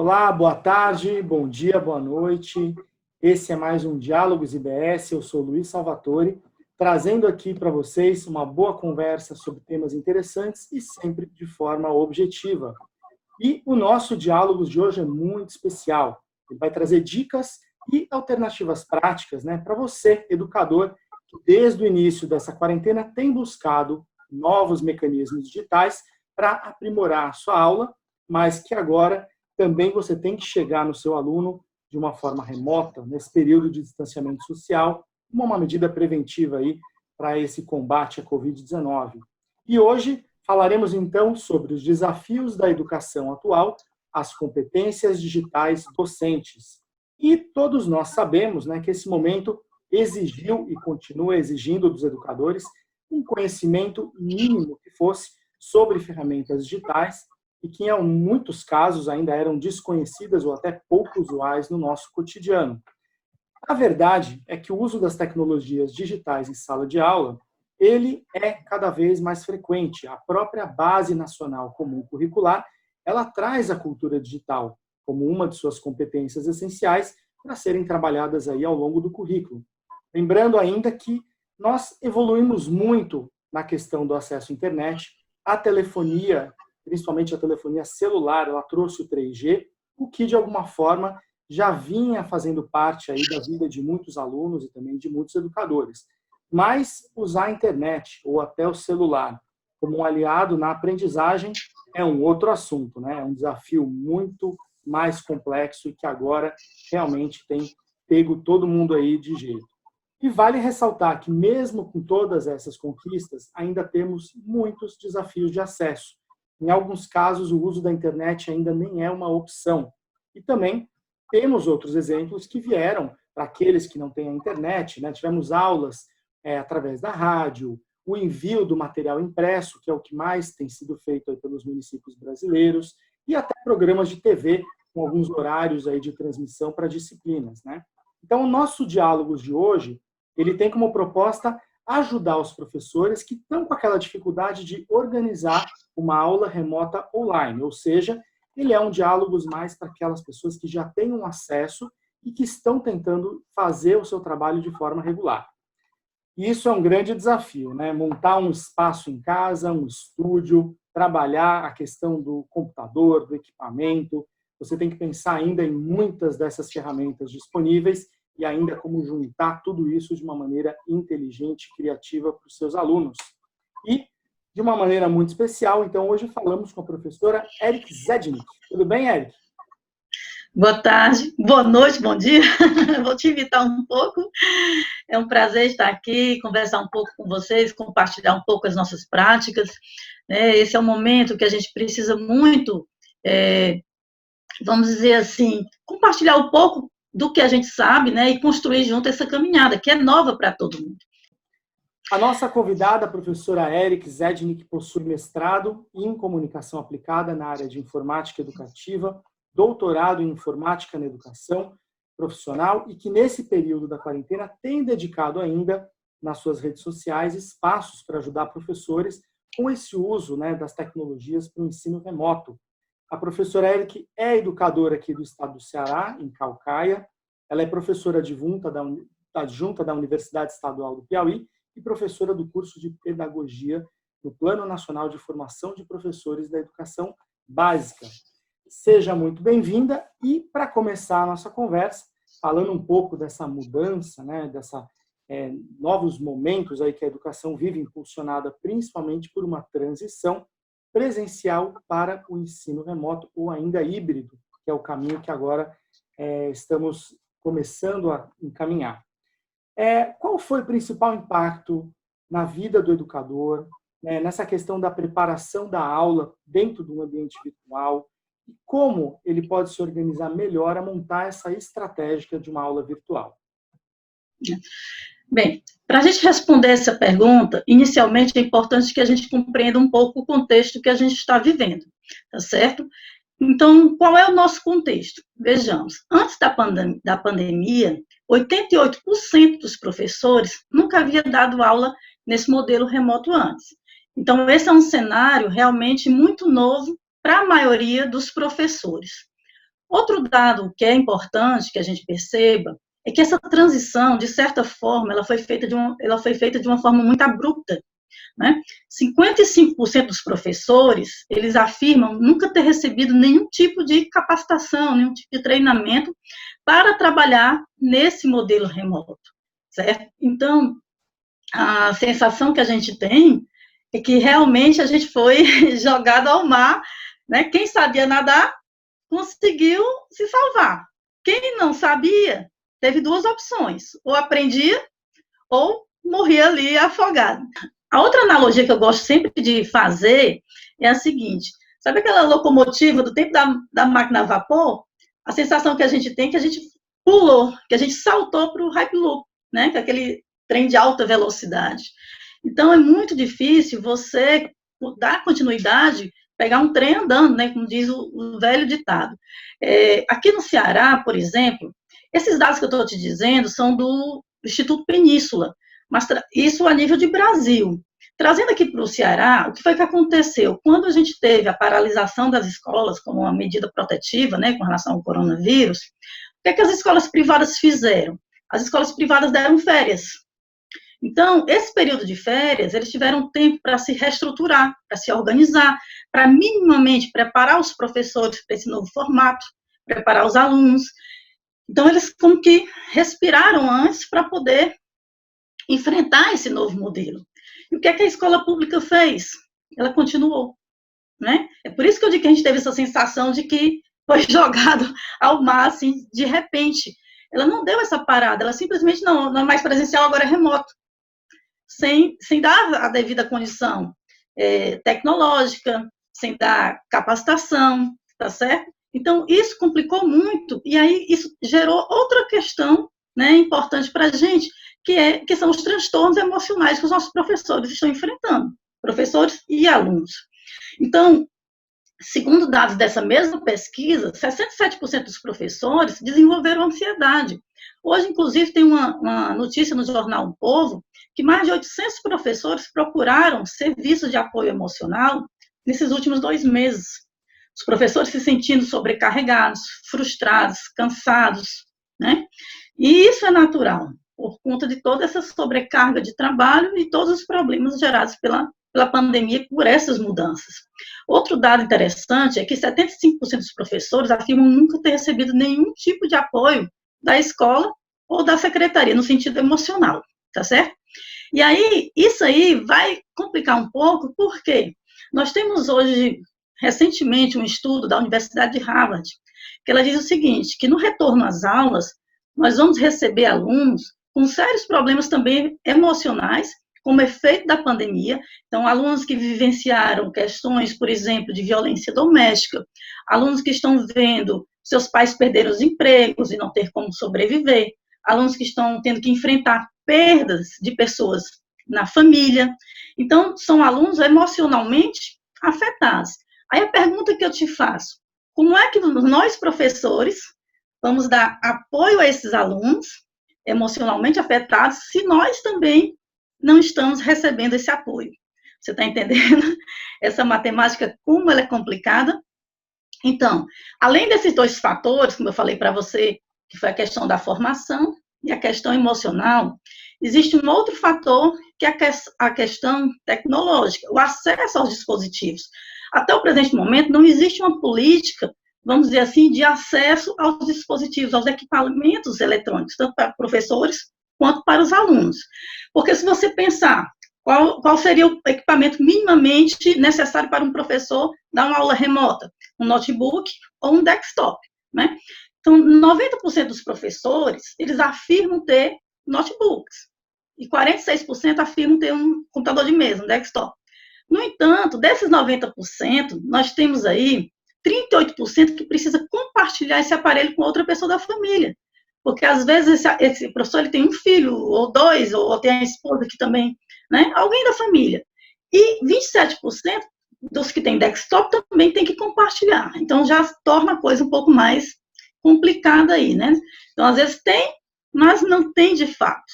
Olá, boa tarde, bom dia, boa noite. Esse é mais um Diálogos IBS. Eu sou Luiz Salvatore, trazendo aqui para vocês uma boa conversa sobre temas interessantes e sempre de forma objetiva. E o nosso Diálogos de hoje é muito especial. Ele vai trazer dicas e alternativas práticas, para você, educador, que desde o início dessa quarentena tem buscado novos mecanismos digitais para aprimorar a sua aula, mas que agora também você tem que chegar no seu aluno de uma forma remota, nesse período de distanciamento social, como uma medida preventiva aí para esse combate à Covid-19. E hoje falaremos então sobre os desafios da educação atual, as competências digitais docentes. E todos nós sabemos, que esse momento exigiu e continua exigindo dos educadores um conhecimento mínimo que fosse sobre ferramentas digitais e que, em muitos casos, ainda eram desconhecidas ou até pouco usuais no nosso cotidiano. A verdade é que o uso das tecnologias digitais em sala de aula, ele é cada vez mais frequente. A própria Base Nacional Comum Curricular, ela traz a cultura digital como uma de suas competências essenciais para serem trabalhadas aí ao longo do currículo. Lembrando ainda que nós evoluímos muito na questão do acesso à internet, a telefonia, principalmente a telefonia celular, ela trouxe o 3G, o que de alguma forma já vinha fazendo parte aí da vida de muitos alunos e também de muitos educadores. Mas usar a internet ou até o celular como um aliado na aprendizagem é um outro assunto, É um desafio muito mais complexo e que agora realmente tem pego todo mundo aí de jeito. E vale ressaltar que mesmo com todas essas conquistas, ainda temos muitos desafios de acesso. Em alguns casos, o uso da internet ainda nem é uma opção. E também temos outros exemplos que vieram para aqueles que não têm a internet. Tivemos aulas através da rádio, o envio do material impresso, que é o que mais tem sido feito aí pelos municípios brasileiros, e até programas de TV com alguns horários aí de transmissão para disciplinas. Então, o nosso Diálogos de hoje, ele tem como proposta ajudar os professores que estão com aquela dificuldade de organizar uma aula remota online, ou seja, ele é um diálogos mais para aquelas pessoas que já têm um acesso e que estão tentando fazer o seu trabalho de forma regular. E isso é um grande desafio, Montar um espaço em casa, um estúdio, trabalhar a questão do computador, do equipamento. Você tem que pensar ainda em muitas dessas ferramentas disponíveis e ainda como juntar tudo isso de uma maneira inteligente e criativa para os seus alunos. E, de uma maneira muito especial, então, hoje falamos com a professora Eric Zednik. Tudo bem, Eric? Boa tarde, boa noite, bom dia. Vou te invitar um pouco. É um prazer estar aqui, conversar um pouco com vocês, compartilhar um pouco as nossas práticas. Esse é um momento que a gente precisa muito, vamos dizer assim, compartilhar um pouco do que a gente sabe, e construir junto essa caminhada, que é nova para todo mundo. A nossa convidada, a professora Eric Zednik, possui mestrado em comunicação aplicada na área de informática educativa, doutorado em informática na educação profissional e que nesse período da quarentena tem dedicado ainda nas suas redes sociais espaços para ajudar professores com esse uso das tecnologias para o ensino remoto. A professora Eric é educadora aqui do estado do Ceará, em Caucaia. Ela é professora adjunta da Universidade Estadual do Piauí e professora do curso de Pedagogia no Plano Nacional de Formação de Professores da Educação Básica. Seja muito bem-vinda e, para começar a nossa conversa, falando um pouco dessa mudança, novos momentos aí que a educação vive, impulsionada principalmente por uma transição presencial para o ensino remoto ou ainda híbrido, que é o caminho que agora estamos começando a encaminhar. Qual foi o principal impacto na vida do educador, nessa questão da preparação da aula dentro de um ambiente virtual e como ele pode se organizar melhor a montar essa estratégia de uma aula virtual? Bem, para a gente responder essa pergunta, inicialmente é importante que a gente compreenda um pouco o contexto que a gente está vivendo, tá certo? Então, qual é o nosso contexto? Vejamos, antes da pandemia, 88% dos professores nunca havia dado aula nesse modelo remoto antes. Então, esse é um cenário realmente muito novo para a maioria dos professores. Outro dado que é importante que a gente perceba é que essa transição, de certa forma, ela foi feita de uma forma muito abrupta, né? 55% dos professores, eles afirmam nunca ter recebido nenhum tipo de capacitação, nenhum tipo de treinamento para trabalhar nesse modelo remoto, certo? Então, a sensação que a gente tem é que realmente a gente foi jogado ao mar, né? Quem sabia nadar conseguiu se salvar. Quem não sabia, teve duas opções: ou aprendia ou morria ali afogado. A outra analogia que eu gosto sempre de fazer é a seguinte: sabe aquela locomotiva do tempo da máquina a vapor? A sensação que a gente tem é que a gente pulou, que a gente saltou para o Hyperloop, né? Que é aquele trem de alta velocidade. Então, é muito difícil você dar continuidade, pegar um trem andando, né? Como diz o velho ditado. Aqui no Ceará, por exemplo, esses dados que eu estou te dizendo são do Instituto Península, mas isso a nível de Brasil. Trazendo aqui para o Ceará, o que foi que aconteceu? Quando a gente teve a paralisação das escolas como uma medida protetiva, né, com relação ao coronavírus, o que as escolas privadas fizeram? As escolas privadas deram férias. Então, esse período de férias, eles tiveram tempo para se reestruturar, para se organizar, para minimamente preparar os professores para esse novo formato, preparar os alunos. Então, eles como que respiraram antes para poder enfrentar esse novo modelo. E o que é que a escola pública fez? Ela continuou, né? É por isso que eu digo que a gente teve essa sensação de que foi jogado ao mar, assim, de repente. Ela não deu essa parada, ela simplesmente não é mais presencial, agora é remoto, sem dar a devida condição tecnológica, sem dar capacitação, tá certo? Então, isso complicou muito, e aí isso gerou outra questão, né, importante para a gente, que são os transtornos emocionais que os nossos professores estão enfrentando, professores e alunos. Então, segundo dados dessa mesma pesquisa, 67% dos professores desenvolveram ansiedade. Hoje, inclusive, tem uma notícia no jornal O Povo que mais de 800 professores procuraram serviços de apoio emocional nesses últimos 2 meses. Os professores se sentindo sobrecarregados, frustrados, cansados, né? E isso é natural, por conta de toda essa sobrecarga de trabalho e todos os problemas gerados pela pandemia por essas mudanças. Outro dado interessante é que 75% dos professores afirmam nunca ter recebido nenhum tipo de apoio da escola ou da secretaria, no sentido emocional, tá certo? E aí, isso aí vai complicar um pouco, porque nós temos hoje, recentemente, um estudo da Universidade de Harvard, que ela diz o seguinte, que no retorno às aulas, nós vamos receber alunos com sérios problemas também emocionais, como efeito da pandemia. Então, alunos que vivenciaram questões, por exemplo, de violência doméstica, alunos que estão vendo seus pais perderem os empregos e não ter como sobreviver, alunos que estão tendo que enfrentar perdas de pessoas na família. Então, são alunos emocionalmente afetados. Aí a pergunta que eu te faço, como é que nós, professores, vamos dar apoio a esses alunos emocionalmente afetados se nós também não estamos recebendo esse apoio? Você está entendendo? Essa matemática, como ela é complicada. Então, além desses 2 fatores, como eu falei para você, que foi a questão da formação e a questão emocional, existe um outro fator, que é a questão tecnológica, o acesso aos dispositivos. Até o presente momento, não existe uma política, vamos dizer assim, de acesso aos dispositivos, aos equipamentos eletrônicos, tanto para professores quanto para os alunos. Porque se você pensar qual seria o equipamento minimamente necessário para um professor dar uma aula remota? Um notebook ou um desktop, né? Então, 90% dos professores, eles afirmam ter notebooks, e 46% afirmam ter um computador de mesa, um desktop. No entanto, desses 90%, nós temos aí 38% que precisa compartilhar esse aparelho com outra pessoa da família. Porque, às vezes, esse professor ele tem um filho, ou 2, ou tem a esposa que também, né? Alguém da família. E 27% dos que têm desktop também tem que compartilhar. Então, já torna a coisa um pouco mais complicada aí, né? Então, às vezes tem, mas não tem de fato,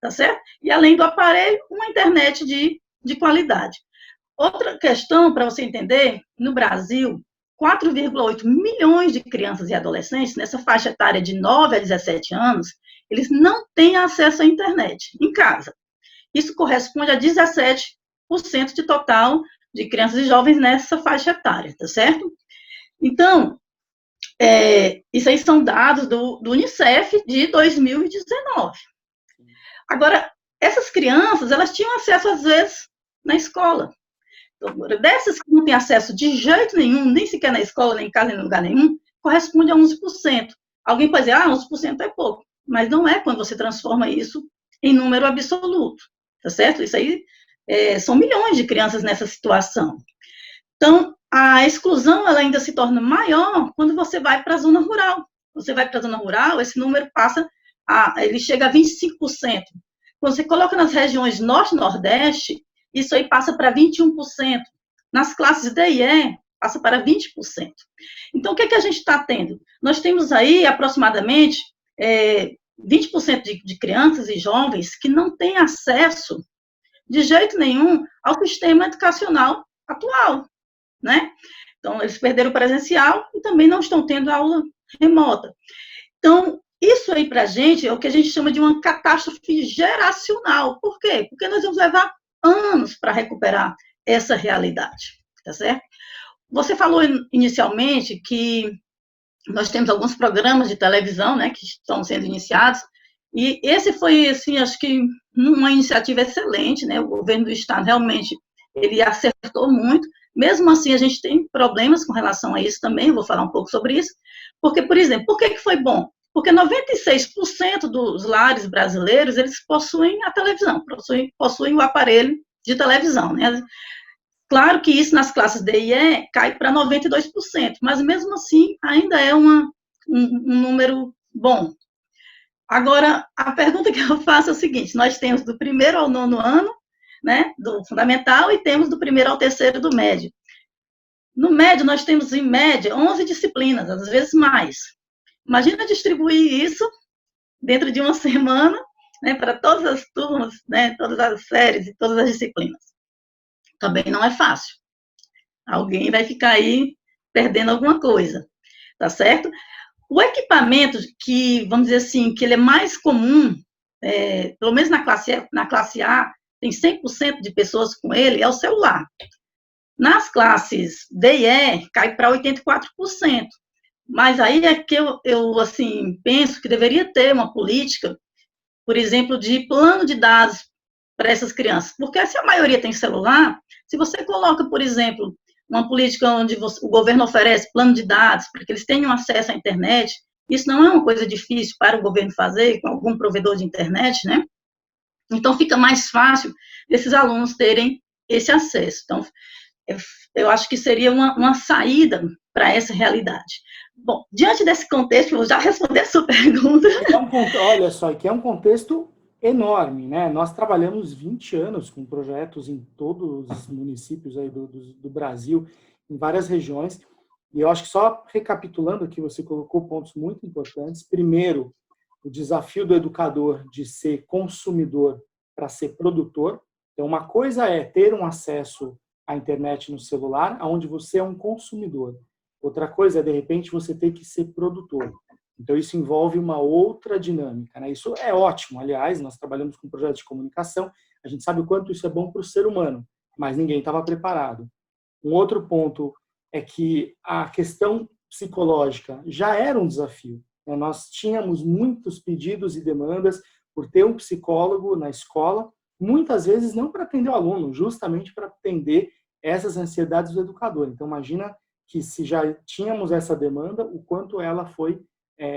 tá certo? E, além do aparelho, uma internet de qualidade. Outra questão, para você entender, no Brasil, 4,8 milhões de crianças e adolescentes, nessa faixa etária de 9 a 17 anos, eles não têm acesso à internet em casa. Isso corresponde a 17% de total de crianças e jovens nessa faixa etária, tá certo? Então, isso aí são dados do Unicef de 2019. Agora, essas crianças, elas tinham acesso, às vezes, na escola. Então, dessas que não têm acesso de jeito nenhum, nem sequer na escola, nem em casa, nem em lugar nenhum, corresponde a 11%. Alguém pode dizer, 11% é pouco, mas não é quando você transforma isso em número absoluto, tá certo? Isso aí são milhões de crianças nessa situação. Então, a exclusão ela ainda se torna maior quando você vai para a zona rural. Você vai para a zona rural, esse número ele chega a 25%. Quando você coloca nas regiões norte e nordeste, isso aí passa para 21%. Nas classes D e E, passa para 20%. Então, o que a gente está tendo? Nós temos aí aproximadamente 20% de crianças e jovens que não têm acesso de jeito nenhum ao sistema educacional atual, né? Então, eles perderam o presencial e também não estão tendo aula remota. Então, isso aí para a gente é o que a gente chama de uma catástrofe geracional. Por quê? Porque nós vamos levar anos para recuperar essa realidade, tá certo? Você falou inicialmente que nós temos alguns programas de televisão, né, que estão sendo iniciados, e esse foi, assim, acho que uma iniciativa excelente, né, o governo do estado realmente, ele acertou muito. Mesmo assim, a gente tem problemas com relação a isso também, eu vou falar um pouco sobre isso, porque, por exemplo, por que foi bom? Porque 96% dos lares brasileiros, eles possuem a televisão, possuem o aparelho de televisão, né? Claro que isso nas classes D e E cai para 92%, mas mesmo assim ainda é um número bom. Agora, a pergunta que eu faço é o seguinte, nós temos do 1º ao 9º ano, né, do fundamental, e temos do 1º ao 3º do médio. No médio, nós temos, em média, 11 disciplinas, às vezes mais. Imagina distribuir isso dentro de uma semana, né, para todas as turmas, né, todas as séries e todas as disciplinas. Também não é fácil. Alguém vai ficar aí perdendo alguma coisa, tá certo? O equipamento que, vamos dizer assim, que ele é mais comum, pelo menos na classe A, tem 100% de pessoas com ele, é o celular. Nas classes D e E, cai para 84%. Mas aí é que eu assim, penso que deveria ter uma política, por exemplo, de plano de dados para essas crianças. Porque se a maioria tem celular, se você coloca, por exemplo, uma política onde o governo oferece plano de dados para que eles tenham acesso à internet, isso não é uma coisa difícil para o governo fazer com algum provedor de internet, né? Então, fica mais fácil desses alunos terem esse acesso. Então, eu acho que seria uma saída para essa realidade. Bom, diante desse contexto, eu vou já responder a sua pergunta. Olha só, que é um contexto enorme, né? Nós trabalhamos 20 anos com projetos em todos os municípios aí do Brasil, em várias regiões, e eu acho que só recapitulando aqui, você colocou pontos muito importantes. Primeiro, o desafio do educador de ser consumidor para ser produtor. Então, uma coisa é ter um acesso à internet no celular, onde você é um consumidor. Outra coisa é, de repente, você ter que ser produtor. Então, isso envolve uma outra dinâmica, né? Isso é ótimo. Aliás, nós trabalhamos com projetos de comunicação, a gente sabe o quanto isso é bom para o ser humano, mas ninguém estava preparado. Um outro ponto é que a questão psicológica já era um desafio, né? Nós tínhamos muitos pedidos e demandas por ter um psicólogo na escola, muitas vezes não para atender o aluno, justamente para atender essas ansiedades do educador. Então, imagina que se já tínhamos essa demanda, o quanto ela foi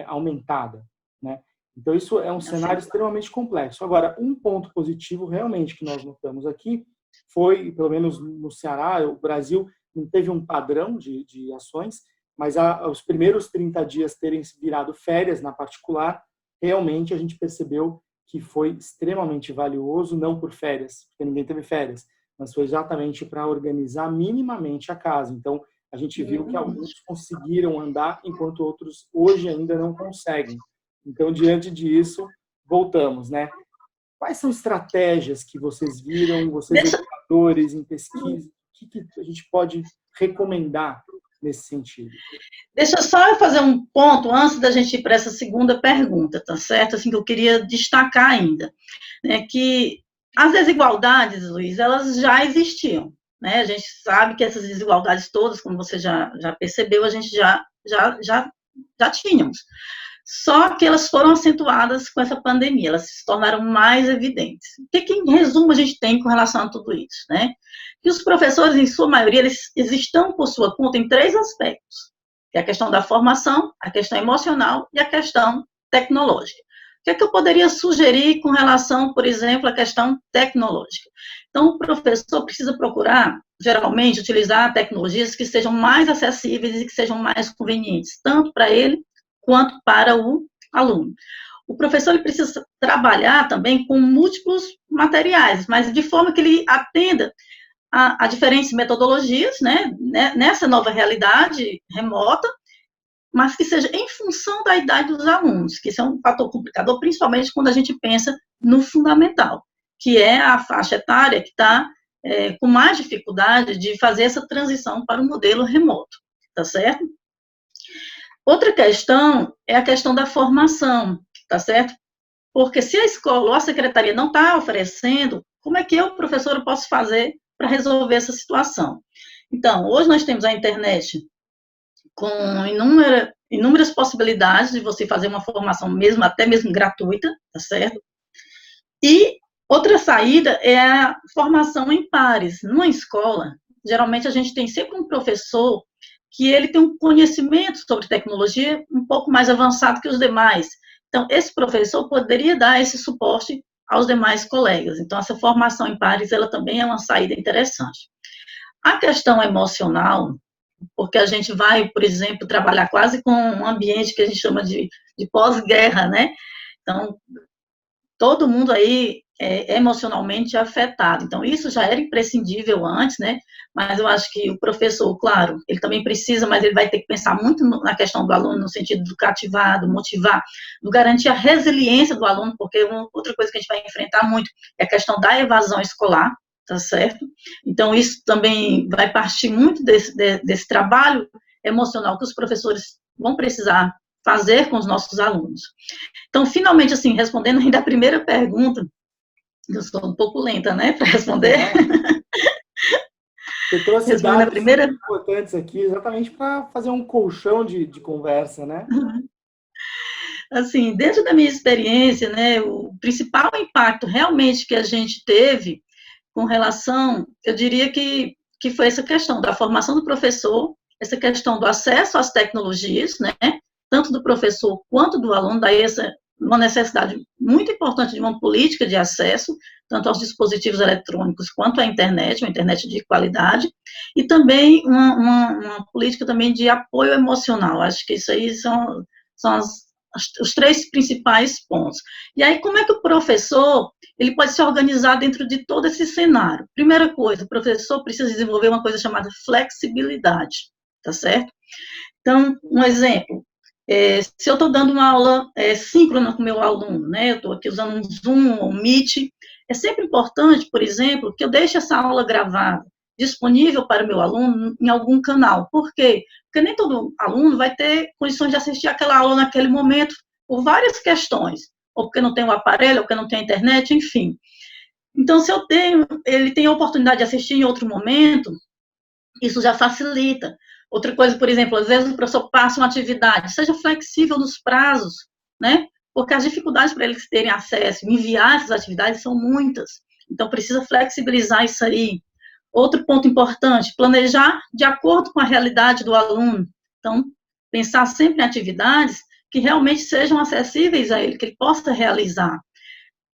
aumentada, né? Então, isso é um cenário extremamente complexo. Agora, um ponto positivo realmente que nós notamos aqui foi, pelo menos no Ceará, o Brasil não teve um padrão de ações, mas os primeiros 30 dias terem virado férias na particular, realmente a gente percebeu que foi extremamente valioso, não por férias, porque ninguém teve férias, mas foi exatamente para organizar minimamente a casa. Então, a gente viu que alguns conseguiram andar, enquanto outros hoje ainda não conseguem. Então, diante disso, voltamos, né? Quais são estratégias que vocês viram, vocês educadores, em pesquisa, o que a gente pode recomendar nesse sentido? Deixa só eu fazer um ponto antes da gente ir para essa segunda pergunta, tá certo? Assim, que eu queria destacar ainda, né, que as desigualdades, Luiz, elas já existiam, né? A gente sabe que essas desigualdades todas, como você já percebeu, a gente já tínhamos. Só que elas foram acentuadas com essa pandemia, elas se tornaram mais evidentes. O que, em resumo, a gente tem com relação a tudo isso, né? Que os professores, em sua maioria, eles estão por sua conta em 3 aspectos, que é a questão da formação, a questão emocional e a questão tecnológica. O que é que eu poderia sugerir com relação, por exemplo, à questão tecnológica? Então, o professor precisa procurar, geralmente, utilizar tecnologias que sejam mais acessíveis e que sejam mais convenientes, tanto para ele quanto para o aluno. O professor ele precisa trabalhar também com múltiplos materiais, mas de forma que ele atenda a diferentes metodologias, né, nessa nova realidade remota, mas que seja em função da idade dos alunos, que isso é um fator complicador, principalmente quando a gente pensa no fundamental, que é a faixa etária que está com mais dificuldade de fazer essa transição para o modelo remoto, tá certo? Outra questão é a questão da formação, tá certo? Porque se a escola ou a secretaria não está oferecendo, como é que eu, professora, posso fazer para resolver essa situação? Então, hoje nós temos a internet com inúmeras possibilidades de você fazer uma formação mesmo, até mesmo gratuita, tá certo? E outra saída é a formação em pares. Numa escola, geralmente a gente tem sempre um professor que ele tem um conhecimento sobre tecnologia um pouco mais avançado que os demais. Então, esse professor poderia dar esse suporte aos demais colegas. Então, essa formação em pares, ela também é uma saída interessante. A questão emocional, porque a gente vai, por exemplo, trabalhar quase com um ambiente que a gente chama de pós-guerra, né? Então, todo mundo aí é emocionalmente afetado. Então, isso já era imprescindível antes, né? Mas eu acho que o professor, claro, ele também precisa, mas ele vai ter que pensar muito na questão do aluno, no sentido do cativar, do motivar, do garantir a resiliência do aluno, porque outra coisa que a gente vai enfrentar muito é a questão da evasão escolar, tá certo? Então, isso também vai partir muito desse trabalho emocional que os professores vão precisar fazer com os nossos alunos. Então, finalmente, assim, respondendo ainda a primeira pergunta, eu sou um pouco lenta, né, para responder. Você trouxe dados importantes aqui, exatamente para fazer um colchão de conversa, né? Assim, dentro da minha experiência, né, o principal impacto realmente que a gente teve com relação, eu diria que foi essa questão da formação do professor, essa questão do acesso às tecnologias, né, tanto do professor quanto do aluno, daí uma necessidade muito importante de uma política de acesso, tanto aos dispositivos eletrônicos quanto à internet, uma internet de qualidade, e também uma política também de apoio emocional. Acho que isso aí são os 3 principais pontos. E aí, como é que o professor ele pode se organizar dentro de todo esse cenário? Primeira coisa, o professor precisa desenvolver uma coisa chamada flexibilidade, tá certo? Então, um exemplo, se eu estou dando uma aula síncrona com o meu aluno, né, eu estou aqui usando um Zoom ou um Meet, é sempre importante, por exemplo, que eu deixe essa aula gravada, disponível para o meu aluno em algum canal. Por quê? Porque nem todo aluno vai ter condições de assistir aquela aula naquele momento, por várias questões, ou porque não tem o aparelho, ou porque não tem a internet, enfim. Então, se ele tem a oportunidade de assistir em outro momento, isso já facilita. Outra coisa, por exemplo, às vezes o professor passa uma atividade, seja flexível nos prazos, né? Porque as dificuldades para eles terem acesso, enviar essas atividades são muitas. Então, precisa flexibilizar isso aí. Outro ponto importante, planejar de acordo com a realidade do aluno. Então, pensar sempre em atividades que realmente sejam acessíveis a ele, que ele possa realizar.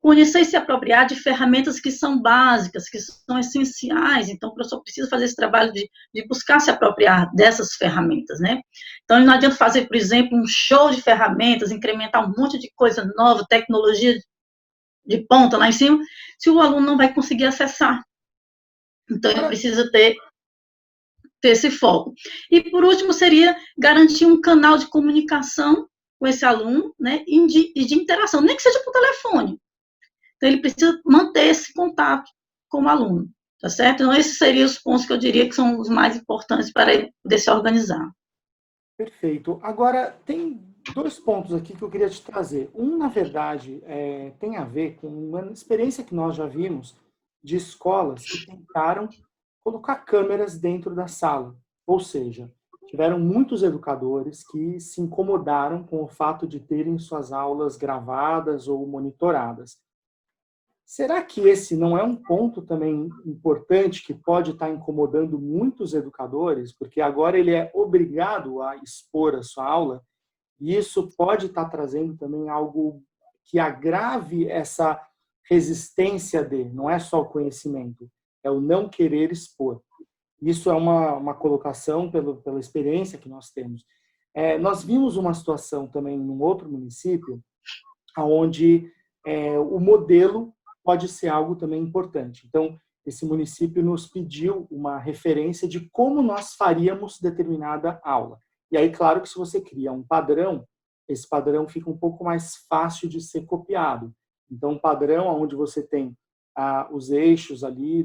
Conhecer e se apropriar de ferramentas que são básicas, que são essenciais. Então, o professor precisa fazer esse trabalho de buscar se apropriar dessas ferramentas, né? Então, não adianta fazer, por exemplo, um show de ferramentas, incrementar um monte de coisa nova, tecnologia de ponta lá em cima, se o aluno não vai conseguir acessar. Então, ele precisa ter esse foco. E, por último, seria garantir um canal de comunicação com esse aluno, né, e de interação, nem que seja por telefone. Então, ele precisa manter esse contato com o aluno. tá certo? Então, esses seriam os pontos que eu diria que são os mais importantes para ele poder se organizar. Perfeito. Agora, tem dois pontos aqui que eu queria te trazer. Um, na verdade, tem a ver com uma experiência que nós já vimos de escolas que tentaram colocar câmeras dentro da sala. Ou seja, tiveram muitos educadores que se incomodaram com o fato de terem suas aulas gravadas ou monitoradas. Será que esse não é um ponto também importante que pode estar incomodando muitos educadores? Porque agora ele é obrigado a expor a sua aula, e isso pode estar trazendo também algo que agrave essa resistência não é só o conhecimento, é o não querer expor. Isso é uma colocação pela experiência que nós temos. Nós vimos uma situação também em um outro município, onde o modelo pode ser algo também importante. Então, esse município nos pediu uma referência de como nós faríamos determinada aula. E aí, claro que se você cria um padrão, esse padrão fica um pouco mais fácil de ser copiado. Então, um padrão onde você tem os eixos ali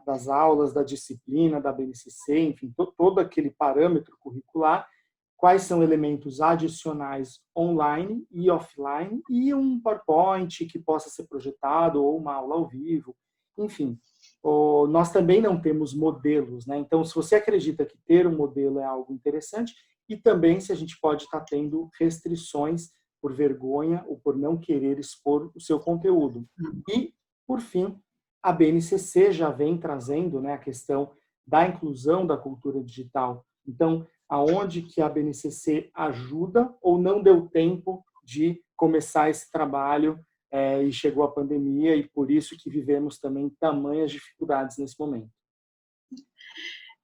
das aulas, da disciplina, da BNCC, enfim, todo aquele parâmetro curricular, quais são elementos adicionais online e offline, e um PowerPoint que possa ser projetado, ou uma aula ao vivo, enfim. Nós também não temos modelos, né? Então, se você acredita que ter um modelo é algo interessante, e também se a gente pode estar tendo restrições por vergonha ou por não querer expor o seu conteúdo. E, por fim, a BNCC já vem trazendo, né, a questão da inclusão da cultura digital. Então, aonde que a BNCC ajuda ou não deu tempo de começar esse trabalho e chegou a pandemia e por isso que vivemos também tamanhas dificuldades nesse momento.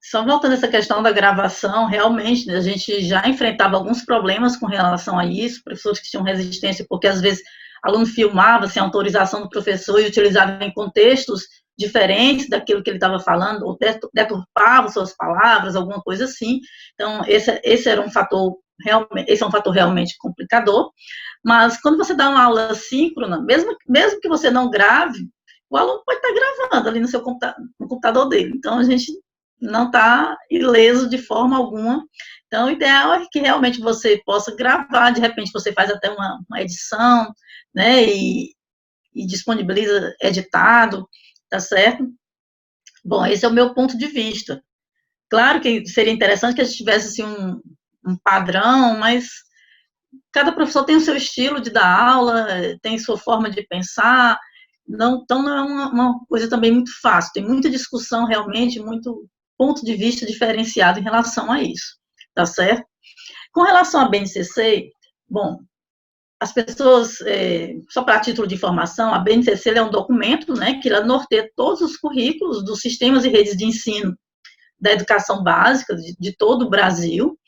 Só voltando a essa questão da gravação, realmente, a gente já enfrentava alguns problemas com relação a isso, professores que tinham resistência, porque às vezes aluno filmava sem autorização do professor e utilizava em contextos diferentes daquilo que ele estava falando, ou deturpava suas palavras, alguma coisa assim. Então, esse era um fator realmente complicador. Mas quando você dá uma aula síncrona, mesmo que você não grave, o aluno pode estar gravando ali no computador dele. Então, a gente não está ileso de forma alguma. Então, o ideal é que realmente você possa gravar, de repente você faz até uma edição, né, e disponibiliza editado, tá certo? Bom, esse é o meu ponto de vista. Claro que seria interessante que a gente tivesse assim, um padrão, mas cada professor tem o seu estilo de dar aula, tem sua forma de pensar, então não é uma coisa também muito fácil, tem muita discussão realmente, muito ponto de vista diferenciado em relação a isso, tá certo? Com relação à BNCC, bom, as pessoas, só para título de informação, a BNCC é um documento, né, que ela norteia todos os currículos dos sistemas e redes de ensino da educação básica de todo o Brasil.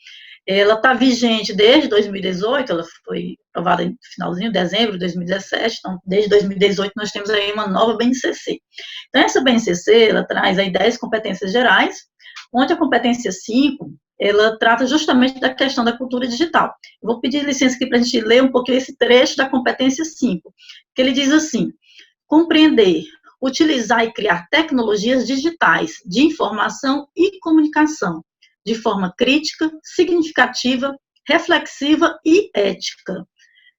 Ela está vigente desde 2018, ela foi aprovada no finalzinho de dezembro de 2017, então desde 2018 nós temos aí uma nova BNCC. Então essa BNCC, ela traz aí 10 competências gerais, onde a competência 5, ela trata justamente da questão da cultura digital. Eu vou pedir licença aqui para a gente ler um pouquinho esse trecho da competência 5, que ele diz assim: compreender, utilizar e criar tecnologias digitais de informação e comunicação, de forma crítica, significativa, reflexiva e ética,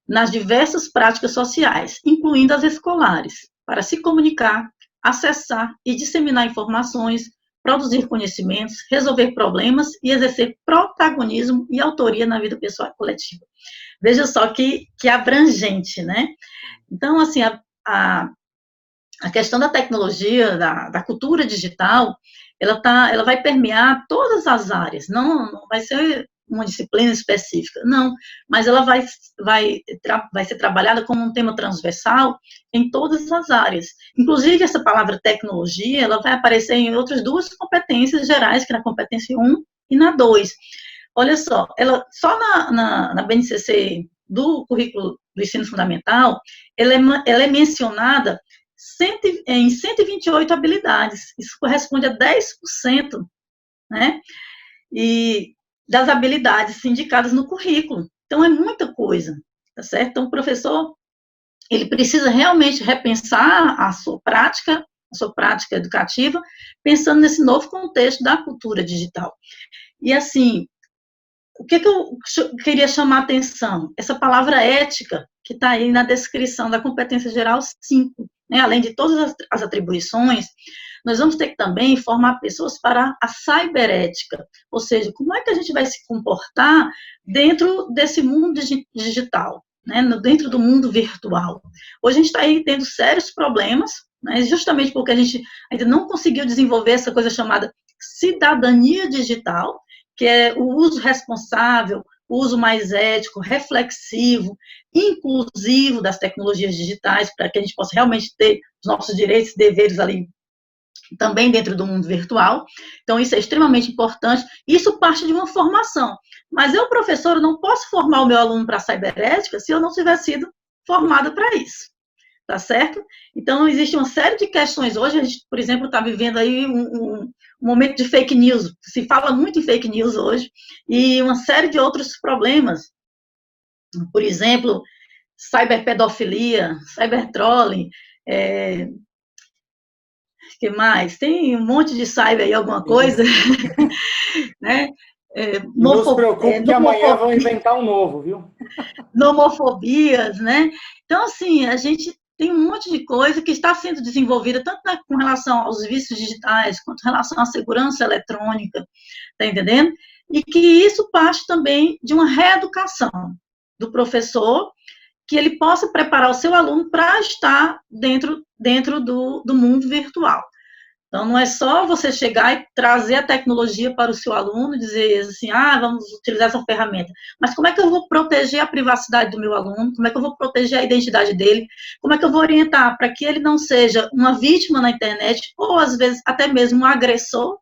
nas diversas práticas sociais, incluindo as escolares, para se comunicar, acessar e disseminar informações, produzir conhecimentos, resolver problemas e exercer protagonismo e autoria na vida pessoal e coletiva. Veja só que abrangente, né? Então, assim, a questão da tecnologia, da cultura digital, ela vai permear todas as áreas, não vai ser uma disciplina específica, não, mas ela vai ser trabalhada como um tema transversal em todas as áreas. Inclusive, essa palavra tecnologia, ela vai aparecer em outras duas competências gerais, que é na competência 1 e na 2. Olha só, só na BNCC do currículo do ensino fundamental, ela é mencionada em 128 habilidades. Isso corresponde a 10%, né? E das habilidades indicadas no currículo. Então, é muita coisa, tá certo? Então, o professor, ele precisa realmente repensar a sua prática a sua prática educativa, pensando nesse novo contexto da cultura digital. E, assim, o que eu queria chamar a atenção? Essa palavra ética, que está aí na descrição da competência geral 5, né? Além de todas as atribuições, nós vamos ter que também formar pessoas para a cyberética, ou seja, como é que a gente vai se comportar dentro desse mundo digital, né? Dentro do mundo virtual. Hoje a gente está aí tendo sérios problemas, né? Justamente porque a gente ainda não conseguiu desenvolver essa coisa chamada cidadania digital, que é o uso responsável, o uso mais ético, reflexivo, inclusivo das tecnologias digitais, para que a gente possa realmente ter os nossos direitos e deveres ali também dentro do mundo virtual. Então, isso é extremamente importante. Isso parte de uma formação. Mas eu, professora, não posso formar o meu aluno para a cyberética se eu não tiver sido formada para isso. Tá certo? Então, existe uma série de questões. Hoje, a gente, por exemplo, está vivendo aí um momento de fake news. Se fala muito em fake news hoje, e uma série de outros problemas. Por exemplo, cyberpedofilia, cybertrolling, que mais? Tem um monte de cyber aí, alguma coisa, né? Não se preocupe que amanhã vão inventar um novo, viu? Nomofobias, né? Então, assim, a gente tem um monte de coisa que está sendo desenvolvida, tanto com relação aos vícios digitais, quanto em relação à segurança eletrônica, tá entendendo? E que isso parte também de uma reeducação do professor, que ele possa preparar o seu aluno para estar dentro do mundo virtual. Então, não é só você chegar e trazer a tecnologia para o seu aluno e dizer assim, vamos utilizar essa ferramenta. Mas como é que eu vou proteger a privacidade do meu aluno? Como é que eu vou proteger a identidade dele? Como é que eu vou orientar para que ele não seja uma vítima na internet ou, às vezes, até mesmo um agressor?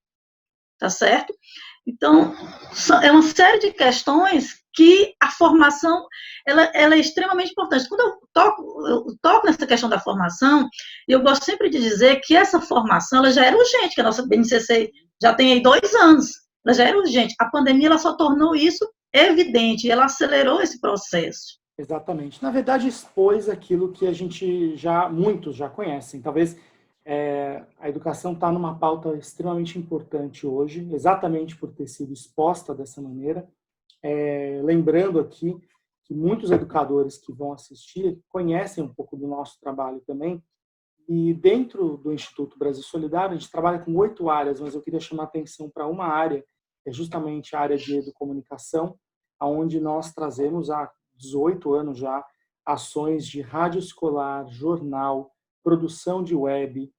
Tá certo? Então, é uma série de questões que a formação ela é extremamente importante. Quando eu toco nessa questão da formação, eu gosto sempre de dizer que essa formação ela já era urgente, que a nossa BNCC já tem aí 2 anos, ela já era urgente. A pandemia ela só tornou isso evidente, ela acelerou esse processo. Exatamente. Na verdade, expôs aquilo que a gente muitos já conhecem. Talvez a educação está numa pauta extremamente importante hoje, exatamente por ter sido exposta dessa maneira. Lembrando aqui que muitos educadores que vão assistir conhecem um pouco do nosso trabalho também. E dentro do Instituto Brasil Solidário, a gente trabalha com 8 áreas, mas eu queria chamar a atenção para uma área, que é justamente a área de educomunicação, onde nós trazemos há 18 anos já ações de rádio escolar, jornal, produção de web,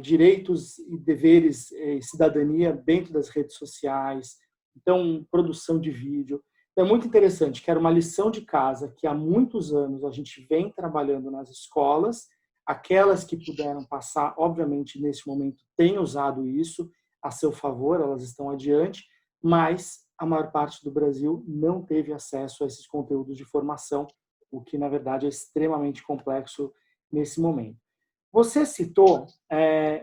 direitos e deveres e cidadania dentro das redes sociais, então produção de vídeo. Então, é muito interessante, que era uma lição de casa que há muitos anos a gente vem trabalhando nas escolas, aquelas que puderam passar, obviamente, nesse momento, têm usado isso a seu favor, elas estão adiante, mas a maior parte do Brasil não teve acesso a esses conteúdos de formação, o que, na verdade, é extremamente complexo nesse momento. Você citou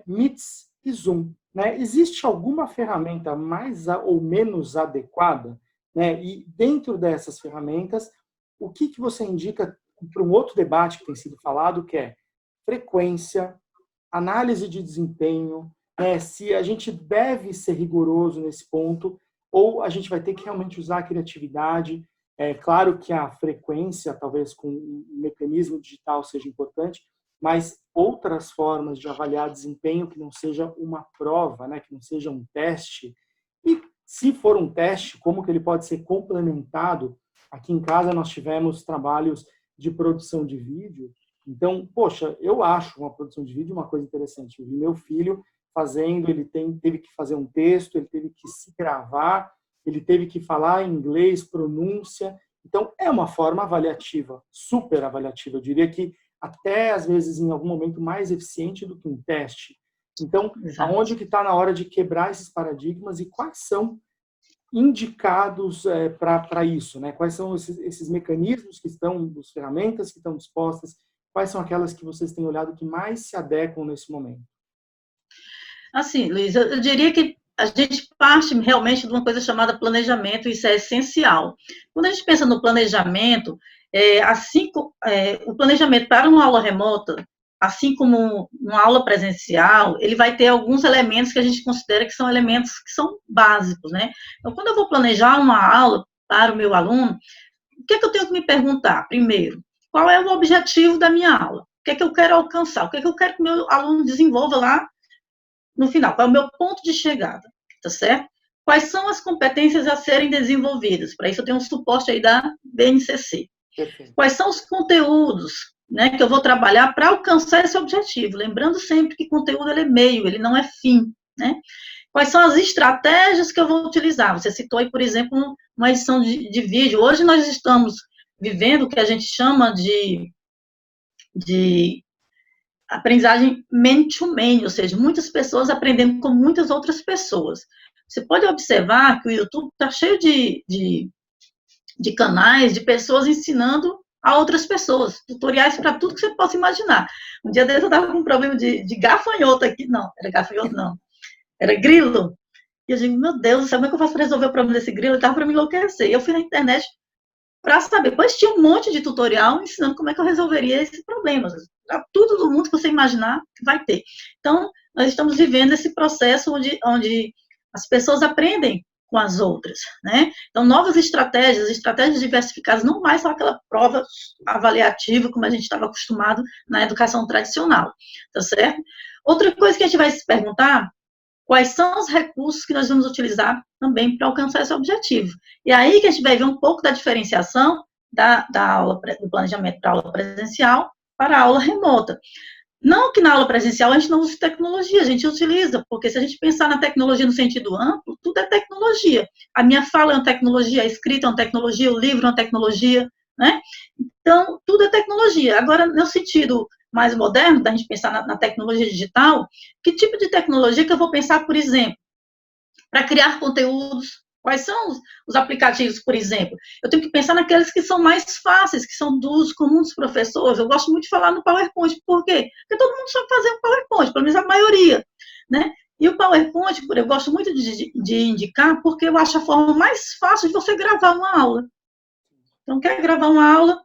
Meets e Zoom, né? Existe alguma ferramenta mais ou menos adequada, né? E dentro dessas ferramentas, o que você indica para um outro debate que tem sido falado, que é frequência, análise de desempenho, né? Se a gente deve ser rigoroso nesse ponto ou a gente vai ter que realmente usar a criatividade. É claro que a frequência, talvez com um mecanismo digital seja importante, mas outras formas de avaliar desempenho que não seja uma prova, né, que não seja um teste. E se for um teste, como que ele pode ser complementado? Aqui em casa nós tivemos trabalhos de produção de vídeo. Então, poxa, eu acho uma produção de vídeo uma coisa interessante. Eu vi meu filho fazendo, ele teve que fazer um texto, ele teve que se gravar, ele teve que falar inglês, pronúncia. Então, é uma forma avaliativa, super avaliativa. Eu diria que até, às vezes, em algum momento, mais eficiente do que um teste. Então, aonde que está na hora de quebrar esses paradigmas e quais são indicados para isso, né? Quais são esses mecanismos que estão, as ferramentas que estão dispostas, quais são aquelas que vocês têm olhado que mais se adequam nesse momento? Assim, Luiz, eu diria que a gente parte realmente de uma coisa chamada planejamento, isso é essencial. Quando a gente pensa no planejamento, o planejamento para uma aula remota, assim como uma aula presencial, ele vai ter alguns elementos que a gente considera que são elementos que são básicos, né? Então, quando eu vou planejar uma aula para o meu aluno, o que é que eu tenho que me perguntar? Primeiro, qual é o objetivo da minha aula? O que é que eu quero alcançar? O que é que eu quero que o meu aluno desenvolva lá no final? Qual é o meu ponto de chegada? Tá certo? Quais são as competências a serem desenvolvidas? Para isso eu tenho um suporte aí da BNCC. Perfeito. Quais são os conteúdos, né, que eu vou trabalhar para alcançar esse objetivo? Lembrando sempre que conteúdo ele é meio, ele não é fim, né? Quais são as estratégias que eu vou utilizar? Você citou aí, por exemplo, uma edição de vídeo. Hoje nós estamos vivendo o que a gente chama de aprendizagem man-to-man, ou seja, muitas pessoas aprendendo com muitas outras pessoas. Você pode observar que o YouTube está cheio de canais, de pessoas ensinando a outras pessoas, tutoriais para tudo que você possa imaginar. Um dia desse eu estava com um problema de gafanhoto aqui, não, era gafanhoto não, era grilo. E eu digo, meu Deus, sabe como é que eu faço para resolver o problema desse grilo? Ele estava para me enlouquecer. E eu fui na internet para saber. Depois tinha um monte de tutorial ensinando como é que eu resolveria esse problema. Tudo do mundo que você imaginar vai ter. Então, nós estamos vivendo esse processo onde as pessoas aprendem com as outras, né? Então, novas estratégias diversificadas, não mais só aquela prova avaliativa, como a gente estava acostumado na educação tradicional, tá certo? Outra coisa que a gente vai se perguntar, quais são os recursos que nós vamos utilizar também para alcançar esse objetivo. E aí que a gente vai ver um pouco da diferenciação da aula, do planejamento para a aula presencial para a aula remota. Não que na aula presencial a gente não use tecnologia, a gente utiliza, porque se a gente pensar na tecnologia no sentido amplo, tudo é tecnologia. A minha fala é uma tecnologia, a escrita é uma tecnologia, o livro é uma tecnologia, né? Então, tudo é tecnologia. Agora, no sentido mais moderno, da gente pensar na tecnologia digital, que tipo de tecnologia que eu vou pensar, por exemplo, para criar conteúdos? Quais são os aplicativos, por exemplo? Eu tenho que pensar naqueles que são mais fáceis, que são dos comuns professores. Eu gosto muito de falar no PowerPoint. Por quê? Porque todo mundo sabe fazer um PowerPoint, pelo menos a maioria, né? E o PowerPoint, eu gosto muito de indicar, porque eu acho a forma mais fácil de você gravar uma aula. Então, quer gravar uma aula,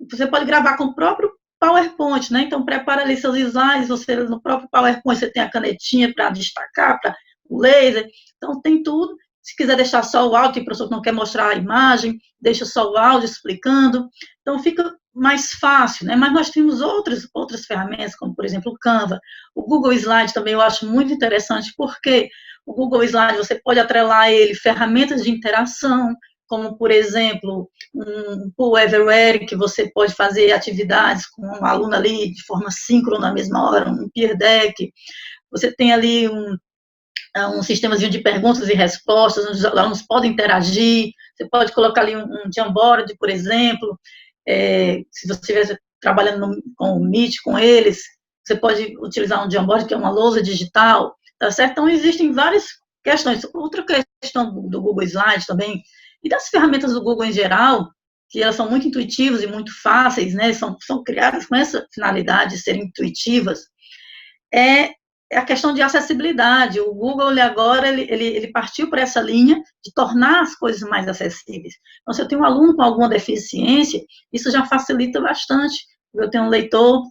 você pode gravar com o próprio PowerPoint, né? Então, prepara ali seus slides, você no próprio PowerPoint você tem a canetinha para destacar, para o laser, então tem tudo. Se quiser deixar só o áudio, tem professor que não quer mostrar a imagem, deixa só o áudio explicando, então fica mais fácil, né? Mas nós temos outras ferramentas, como, por exemplo, o Canva. O Google Slide também eu acho muito interessante, porque o Google Slide, você pode atrelar a ele ferramentas de interação, como, por exemplo, um pool everywhere, que você pode fazer atividades com um aluno ali de forma síncrona na mesma hora, um peer deck. Você tem ali um sistemazinho de perguntas e respostas, onde os alunos podem interagir. Você pode colocar ali um Jamboard, por exemplo. Se você estiver trabalhando com o Meet com eles, você pode utilizar um Jamboard, que é uma lousa digital, tá certo? Então, existem várias questões. Outra questão do Google Slide também, e das ferramentas do Google em geral, que elas são muito intuitivas e muito fáceis, né, são criadas com essa finalidade de serem intuitivas, é a questão de acessibilidade. O Google, ele partiu por essa linha de tornar as coisas mais acessíveis. Então, se eu tenho um aluno com alguma deficiência, isso já facilita bastante. Eu tenho um leitor,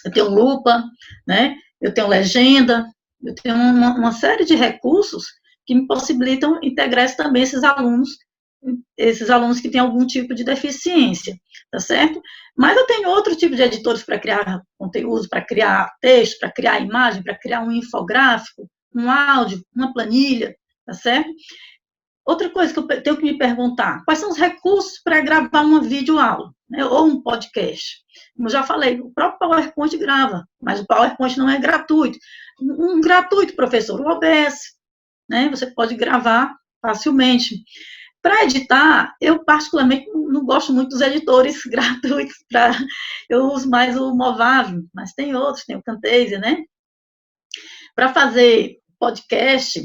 eu tenho lupa, né, eu tenho legenda, eu tenho uma série de recursos que me possibilitam integrar também esses alunos que têm algum tipo de deficiência, tá certo? Mas eu tenho outro tipo de editores para criar conteúdo, para criar texto, para criar imagem, para criar um infográfico, um áudio, uma planilha, tá certo? Outra coisa que eu tenho que me perguntar, quais são os recursos para gravar uma videoaula, né, ou um podcast? Como eu já falei, o próprio PowerPoint grava, mas o PowerPoint não é gratuito. Um gratuito, professor, o OBS, né, você pode gravar facilmente. Para editar, eu particularmente não gosto muito dos editores gratuitos, eu uso mais o Movavi, mas tem outros, tem o Camtasia, né? Para fazer podcast,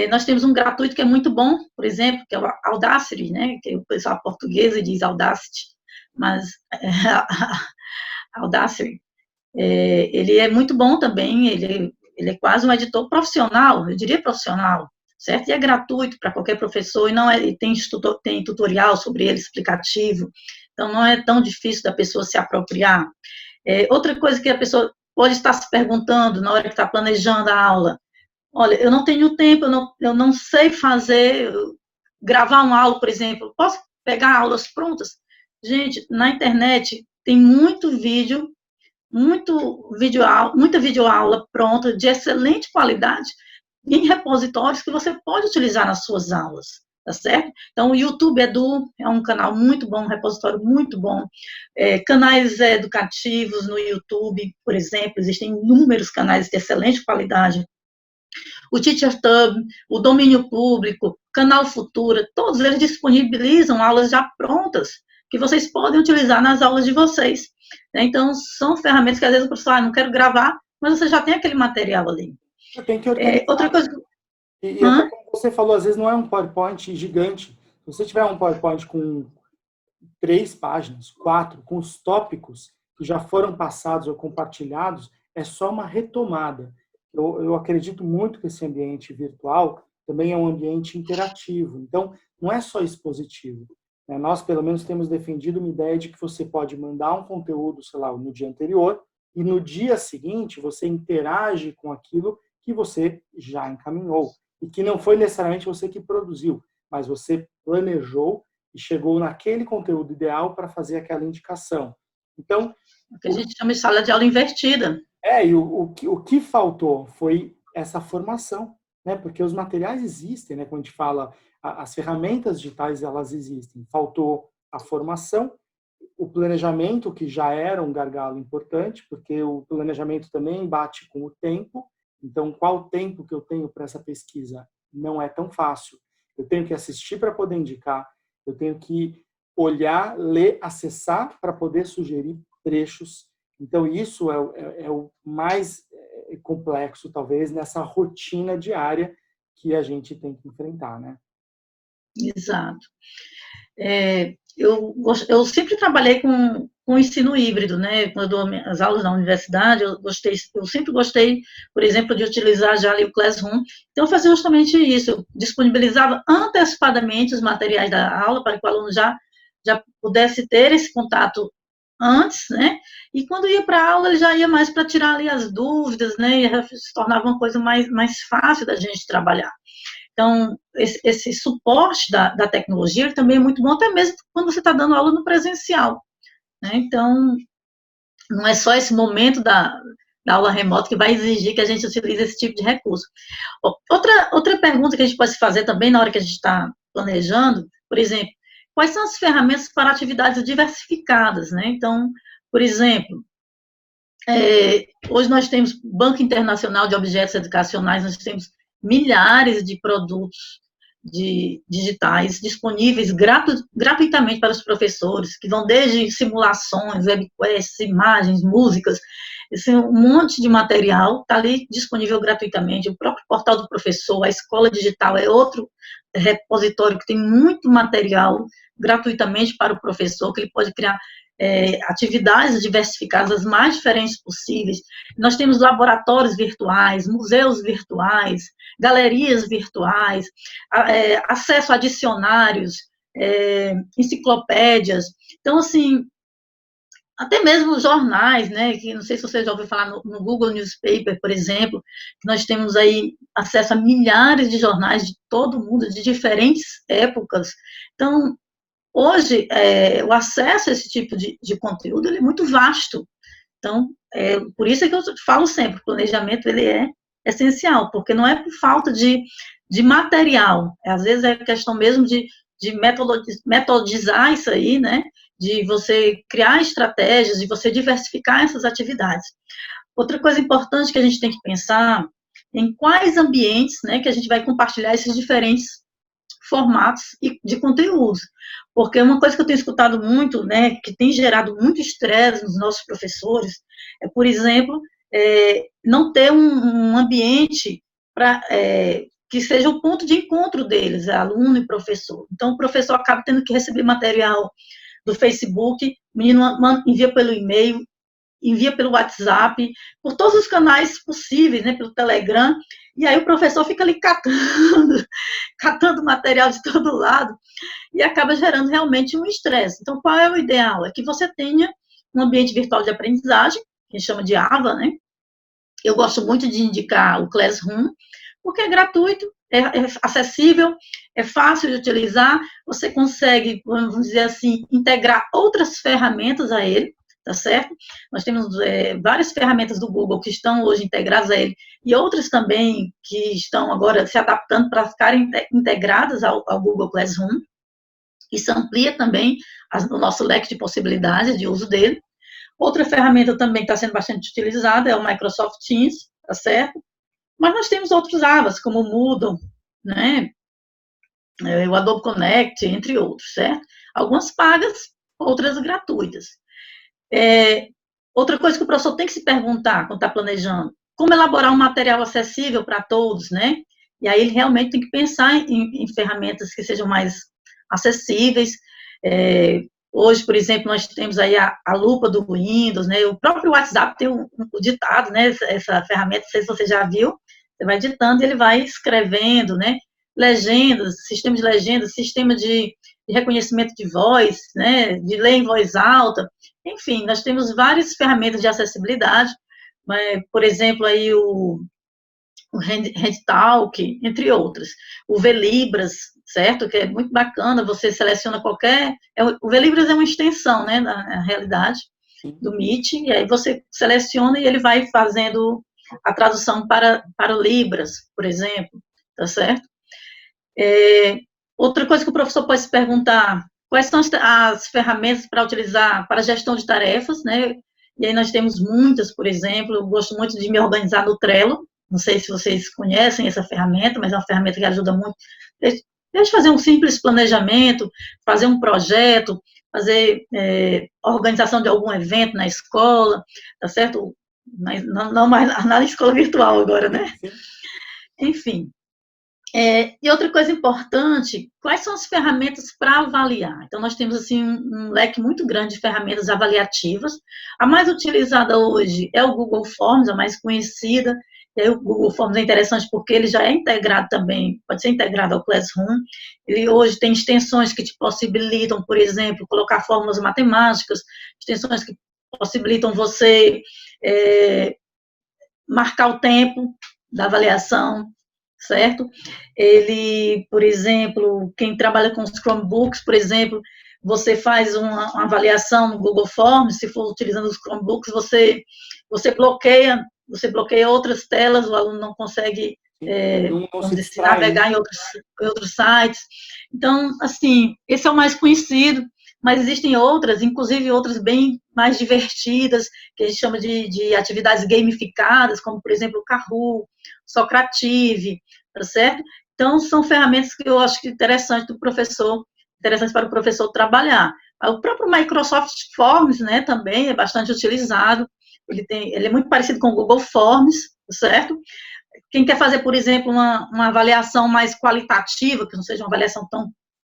nós temos um gratuito que é muito bom, por exemplo, que é o Audacity, né? Que o pessoal português diz Audacity, mas Audacity, ele é muito bom também, ele é quase um editor profissional, eu diria profissional, certo? E é gratuito para qualquer professor, e não tem tutorial sobre ele, explicativo, então não é tão difícil da pessoa se apropriar. Outra coisa que a pessoa pode estar se perguntando na hora que está planejando a aula, olha, eu não tenho tempo, eu não sei gravar uma aula, por exemplo, posso pegar aulas prontas? Gente, na internet tem muita videoaula pronta, de excelente qualidade, em repositórios que você pode utilizar nas suas aulas, tá certo? Então, o YouTube Edu é um canal muito bom, um repositório muito bom. Canais educativos no YouTube, por exemplo, existem inúmeros canais de excelente qualidade. O TeacherTube, o Domínio Público, Canal Futura, todos eles disponibilizam aulas já prontas, que vocês podem utilizar nas aulas de vocês. Então, são ferramentas que às vezes o professor, não quero gravar, mas você já tem aquele material ali. Eu tenho que organizar. Outra coisa... E até como você falou, às vezes não é um PowerPoint gigante. Se você tiver um PowerPoint com 3 páginas, 4, com os tópicos que já foram passados ou compartilhados, é só uma retomada. Eu acredito muito que esse ambiente virtual também é um ambiente interativo. Então, não é só expositivo. Nós, pelo menos, temos defendido uma ideia de que você pode mandar um conteúdo, sei lá, no dia anterior, e no dia seguinte você interage com aquilo que você já encaminhou. E que não foi necessariamente você que produziu, mas você planejou e chegou naquele conteúdo ideal para fazer aquela indicação. Então, o que a gente chama de sala de aula invertida. E o que faltou foi essa formação, né? Porque os materiais existem, né? Quando a gente fala, as ferramentas digitais, elas existem. Faltou a formação, o planejamento, que já era um gargalo importante, porque o planejamento também bate com o tempo. Então, qual o tempo que eu tenho para essa pesquisa? Não é tão fácil. Eu tenho que assistir para poder indicar, eu tenho que olhar, ler, acessar para poder sugerir trechos. Então, isso é o mais complexo, talvez, nessa rotina diária que a gente tem que enfrentar, né? Exato. Eu sempre trabalhei com ensino híbrido, né? Quando eu dou as aulas na universidade, eu sempre gostei, por exemplo, de utilizar já ali o Classroom. Então, eu fazia justamente isso, eu disponibilizava antecipadamente os materiais da aula para que o aluno já pudesse ter esse contato antes, né? E quando ia para a aula, ele já ia mais para tirar ali as dúvidas, né? E se tornava uma coisa mais fácil da gente trabalhar. Então, esse suporte da tecnologia ele também é muito bom, até mesmo quando você está dando aula no presencial, né? Então, não é só esse momento da aula remota que vai exigir que a gente utilize esse tipo de recurso. Outra pergunta que a gente pode se fazer também na hora que a gente está planejando, por exemplo, quais são as ferramentas para atividades diversificadas, né? Então, por exemplo, hoje nós temos Banco Internacional de Objetos Educacionais, nós temos milhares de produtos digitais disponíveis gratuitamente para os professores, que vão desde simulações, webquests, imagens, músicas, um monte de material está ali disponível gratuitamente. O próprio portal do professor, a escola digital é outro repositório que tem muito material gratuitamente para o professor, que ele pode criar atividades diversificadas, as mais diferentes possíveis. Nós temos laboratórios virtuais, museus virtuais, galerias virtuais, acesso a dicionários, enciclopédias. Então, assim, até mesmo jornais, né, que não sei se você já ouviu falar no Google Newspaper, por exemplo, que nós temos aí acesso a milhares de jornais de todo mundo, de diferentes épocas. Então, hoje, o acesso a esse tipo de conteúdo ele é muito vasto. Então, por isso é que eu falo sempre, o planejamento ele é essencial, porque não é por falta de material, às vezes é questão mesmo de metodizar isso aí, né, de você criar estratégias, de você diversificar essas atividades. Outra coisa importante que a gente tem que pensar em quais ambientes, né, que a gente vai compartilhar esses diferentes formatos de conteúdos, porque uma coisa que eu tenho escutado muito, né, que tem gerado muito estresse nos nossos professores, é, por exemplo, não ter um ambiente que seja o ponto de encontro deles, aluno e professor. Então, o professor acaba tendo que receber material do Facebook, o menino envia pelo e-mail, envia pelo WhatsApp, por todos os canais possíveis, né, pelo Telegram, e aí o professor fica ali catando material de todo lado, e acaba gerando realmente um estresse. Então, qual é o ideal? É que você tenha um ambiente virtual de aprendizagem, que a gente chama de AVA, né? Eu gosto muito de indicar o Classroom, porque é gratuito, é acessível, é fácil de utilizar, você consegue, vamos dizer assim, integrar outras ferramentas a ele, tá certo? Nós temos várias ferramentas do Google que estão hoje integradas a ele, e outras também que estão agora se adaptando para ficarem integradas ao Google Classroom. Isso amplia também o nosso leque de possibilidades de uso dele. Outra ferramenta também que está sendo bastante utilizada é o Microsoft Teams, tá certo? Mas nós temos outros AVAs, como o Moodle, né? O Adobe Connect, entre outros, certo? Algumas pagas, outras gratuitas. Outra coisa que o professor tem que se perguntar quando está planejando, como elaborar um material acessível para todos, né? E aí ele realmente tem que pensar em ferramentas que sejam mais acessíveis. Hoje, por exemplo, nós temos aí a lupa do Windows, né? O próprio WhatsApp tem um ditado, né? Essa ferramenta, não sei se você já viu, você vai ditando e ele vai escrevendo, né? Legendas, sistema de legendas, sistema de reconhecimento de voz, né? De ler em voz alta. Enfim, nós temos várias ferramentas de acessibilidade, por exemplo, aí o HandTalk, entre outras. O Velibras, certo? Que é muito bacana, você seleciona qualquer... O Velibras é uma extensão, né, na realidade, do Meet, e aí você seleciona e ele vai fazendo a tradução para o Libras, por exemplo, tá certo? Outra coisa que o professor pode se perguntar, quais são as ferramentas para utilizar para gestão de tarefas, né? E aí nós temos muitas, por exemplo, eu gosto muito de me organizar no Trello, não sei se vocês conhecem essa ferramenta, mas é uma ferramenta que ajuda muito. Desde fazer um simples planejamento, fazer um projeto, fazer organização de algum evento na escola, tá certo? Mas não mais na escola virtual agora, né? Enfim. E outra coisa importante, quais são as ferramentas para avaliar? Então, nós temos assim, um leque muito grande de ferramentas avaliativas. A mais utilizada hoje é o Google Forms, a mais conhecida. E aí, o Google Forms é interessante porque ele já é integrado também, pode ser integrado ao Classroom. Ele hoje tem extensões que te possibilitam, por exemplo, colocar fórmulas matemáticas, extensões que possibilitam você marcar o tempo da avaliação, certo? Ele, por exemplo, quem trabalha com os Chromebooks, por exemplo, você faz uma avaliação no Google Forms, se for utilizando os Chromebooks, você bloqueia outras telas, o aluno não consegue vamos dizer, navegar em outros sites. Então, assim, esse é o mais conhecido, mas existem outras, inclusive outras bem mais divertidas, que a gente chama de atividades gamificadas, como, por exemplo, o Kahoot, Socrative, tá certo? Então, são ferramentas que eu acho que interessantes para o professor trabalhar. O próprio Microsoft Forms, né, também é bastante utilizado, ele é muito parecido com o Google Forms, certo? Quem quer fazer, por exemplo, uma avaliação mais qualitativa, que não seja uma avaliação tão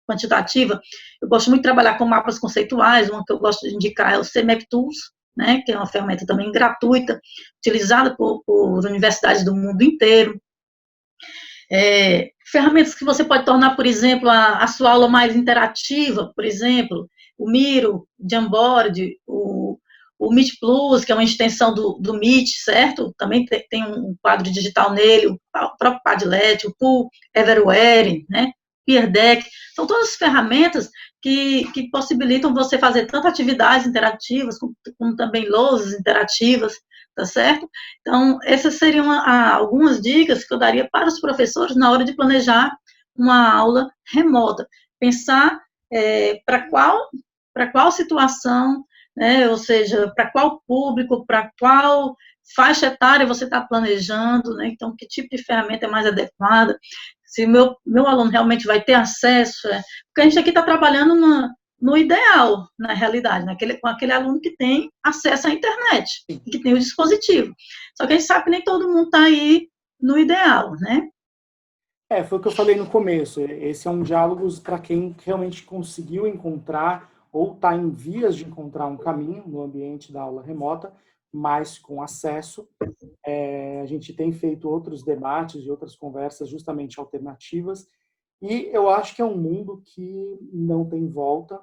quantitativa, eu gosto muito de trabalhar com mapas conceituais, uma que eu gosto de indicar é o CMap Tools, né, que é uma ferramenta também gratuita, utilizada por universidades do mundo inteiro. Ferramentas que você pode tornar, por exemplo, a sua aula mais interativa, por exemplo, o Miro, o Jamboard, o Meet Plus, que é uma extensão do Meet, certo? Também tem um quadro digital nele, o próprio Padlet, o Pool Everywhere, né? Peer Deck, são todas ferramentas que possibilitam você fazer tanto atividades interativas, como também lousas interativas, tá certo? Então, essas seriam algumas dicas que eu daria para os professores na hora de planejar uma aula remota. Pensar para qual situação, né? Ou seja, para qual público, para qual faixa etária você está planejando, né? Então, que tipo de ferramenta é mais adequada, se meu aluno realmente vai ter acesso, porque a gente aqui está trabalhando no ideal, na realidade, com aquele aluno que tem acesso à internet, que tem o dispositivo. Só que a gente sabe que nem todo mundo está aí no ideal, né? Foi o que eu falei no começo. Esse é um diálogo para quem realmente conseguiu encontrar ou está em vias de encontrar um caminho no ambiente da aula remota, mas com acesso. A gente tem feito outros debates e outras conversas justamente alternativas, e eu acho que é um mundo que não tem volta.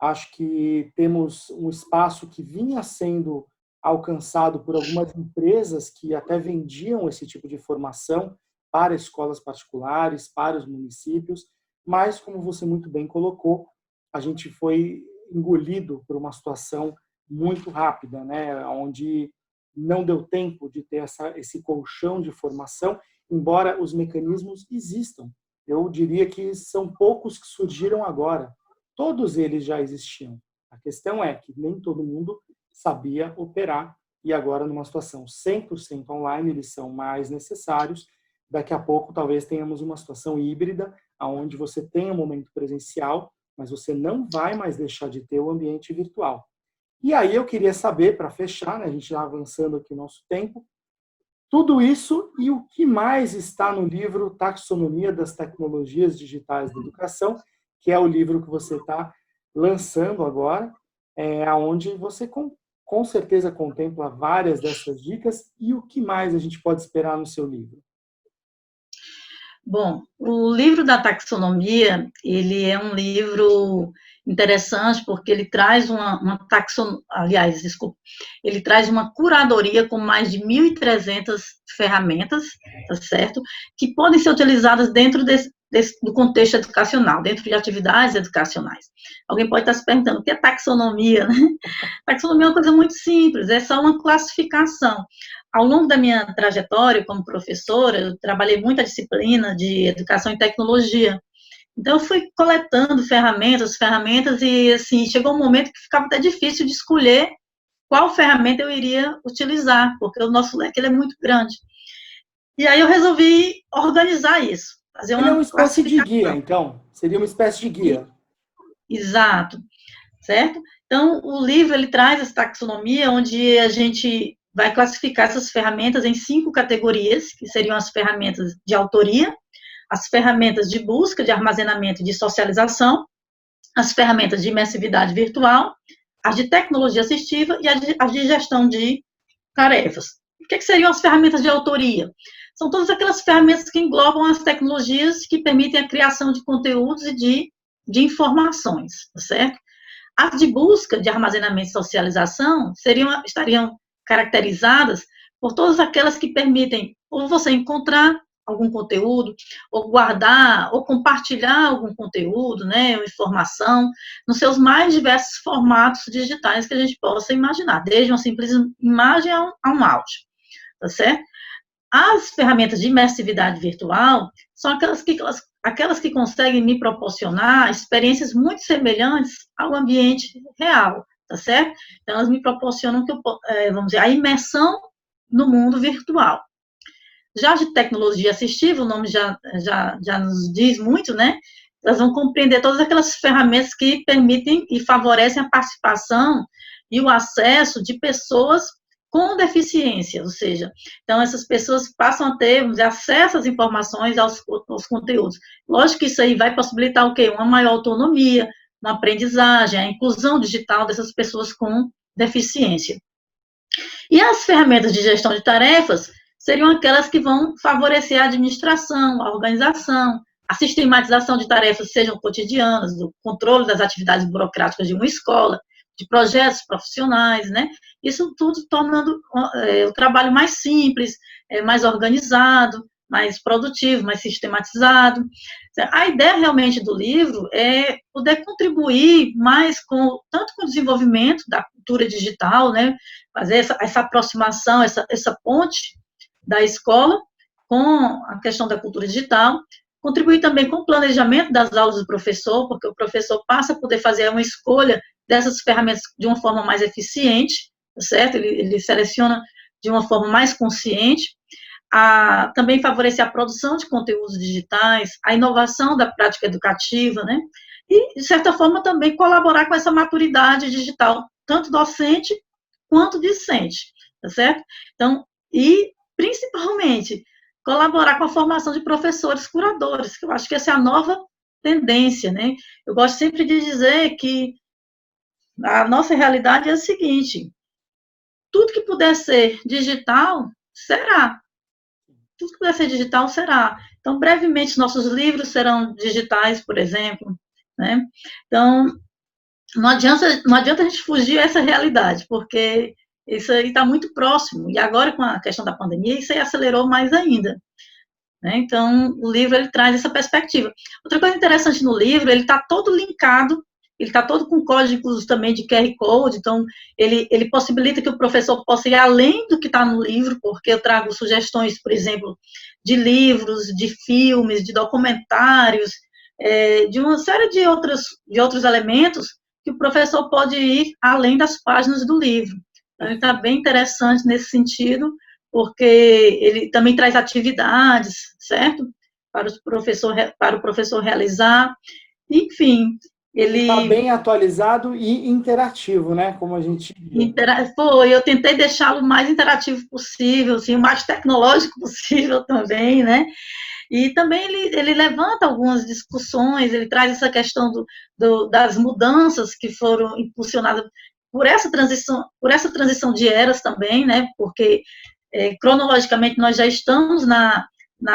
Acho que temos um espaço que vinha sendo alcançado por algumas empresas que até vendiam esse tipo de formação para escolas particulares, para os municípios, mas, como você muito bem colocou, a gente foi engolido por uma situação muito rápida, né, onde não deu tempo de ter esse colchão de formação, embora os mecanismos existam. Eu diria que são poucos que surgiram agora. Todos eles já existiam. A questão é que nem todo mundo sabia operar e agora, numa situação 100% online, eles são mais necessários. Daqui a pouco, talvez tenhamos uma situação híbrida, onde você tem um momento presencial, mas você não vai mais deixar de ter o ambiente virtual. E aí eu queria saber, para fechar, né, a gente já avançando aqui o nosso tempo, tudo isso e o que mais está no livro Taxonomia das Tecnologias Digitais da Educação, que é o livro que você está lançando agora, onde você com certeza contempla várias dessas dicas e o que mais a gente pode esperar no seu livro. Bom, o livro da taxonomia, ele é um livro interessante porque ele traz uma taxonomia, aliás, desculpa, ele traz uma curadoria com mais de 1.300 ferramentas, tá certo? Que podem ser utilizadas dentro do contexto educacional, dentro de atividades educacionais. Alguém pode estar se perguntando, o que é taxonomia, né? Taxonomia é uma coisa muito simples, é só uma classificação. Ao longo da minha trajetória como professora, eu trabalhei muita disciplina de educação e tecnologia. Então, eu fui coletando ferramentas, e, assim, chegou um momento que ficava até difícil de escolher qual ferramenta eu iria utilizar, porque o nosso leque ele é muito grande. E aí eu resolvi organizar isso, fazer Ele é uma uma espécie de guia, classificação. então? Seria uma espécie de guia? Exato, certo? Então, o livro, ele traz essa taxonomia, onde a gente vai classificar essas ferramentas em 5 categorias, que seriam as ferramentas de autoria, as ferramentas de busca, de armazenamento e de socialização, as ferramentas de imersividade virtual, as de tecnologia assistiva e as de gestão de tarefas. O que seriam as ferramentas de autoria? São todas aquelas ferramentas que englobam as tecnologias que permitem a criação de conteúdos e de informações, tá certo? As de busca, de armazenamento e socialização estariam caracterizadas por todas aquelas que permitem ou você encontrar algum conteúdo, ou guardar, ou compartilhar algum conteúdo, né, ou informação, nos seus mais diversos formatos digitais que a gente possa imaginar, desde uma simples imagem a um áudio, tá certo? As ferramentas de imersividade virtual são aquelas que conseguem me proporcionar experiências muito semelhantes ao ambiente real, tá certo? Então, elas me proporcionam vamos dizer, a imersão no mundo virtual. Já de tecnologia assistiva, o nome já nos diz muito, né? Elas vão compreender todas aquelas ferramentas que permitem e favorecem a participação e o acesso de pessoas com deficiência, ou seja, então essas pessoas passam a ter, vamos dizer, acesso às informações, aos conteúdos. Lógico que isso aí vai possibilitar o quê? Uma maior autonomia, uma aprendizagem, a inclusão digital dessas pessoas com deficiência. E as ferramentas de gestão de tarefas seriam aquelas que vão favorecer a administração, a organização, a sistematização de tarefas, sejam cotidianas, do controle das atividades burocráticas de uma escola, de projetos profissionais, né? Isso tudo tornando o trabalho mais simples, mais organizado, mais produtivo, mais sistematizado. A ideia realmente do livro é poder contribuir mais tanto com o desenvolvimento da cultura digital, né? Fazer essa aproximação, essa ponte da escola com a questão da cultura digital, contribuir também com o planejamento das aulas do professor, porque o professor passa a poder fazer uma escolha dessas ferramentas de uma forma mais eficiente, certo? Ele seleciona de uma forma mais consciente, também favorecer a produção de conteúdos digitais, a inovação da prática educativa, né? E, de certa forma, também colaborar com essa maturidade digital, tanto docente quanto discente, tá certo? Então, e, principalmente, colaborar com a formação de professores curadores, que eu acho que essa é a nova tendência, né? Eu gosto sempre de dizer que a nossa realidade é a seguinte: tudo que puder ser digital, será. Tudo que puder ser digital, será. Então, brevemente, nossos livros serão digitais, por exemplo, né? Então, não adianta a gente fugir dessa realidade, porque isso aí está muito próximo. E agora, com a questão da pandemia, isso aí acelerou mais ainda. Né? Então, o livro ele traz essa perspectiva. Outra coisa interessante no livro, ele está todo linkado, ele está todo com códigos também de QR Code, então ele possibilita que o professor possa ir além do que está no livro, porque eu trago sugestões, por exemplo, de livros, de filmes, de documentários, de uma série de outros elementos que o professor pode ir além das páginas do livro. Então, ele está bem interessante nesse sentido, porque ele também traz atividades, certo? Para o professor realizar. Enfim, Ele está ele bem atualizado e interativo, né? Como a gente diria. foi, eu tentei deixá-lo o mais interativo possível, assim, o mais tecnológico possível também, né? E também ele levanta algumas discussões, ele traz essa questão das mudanças que foram impulsionadas por essa transição de eras também, né? Porque cronologicamente nós já estamos na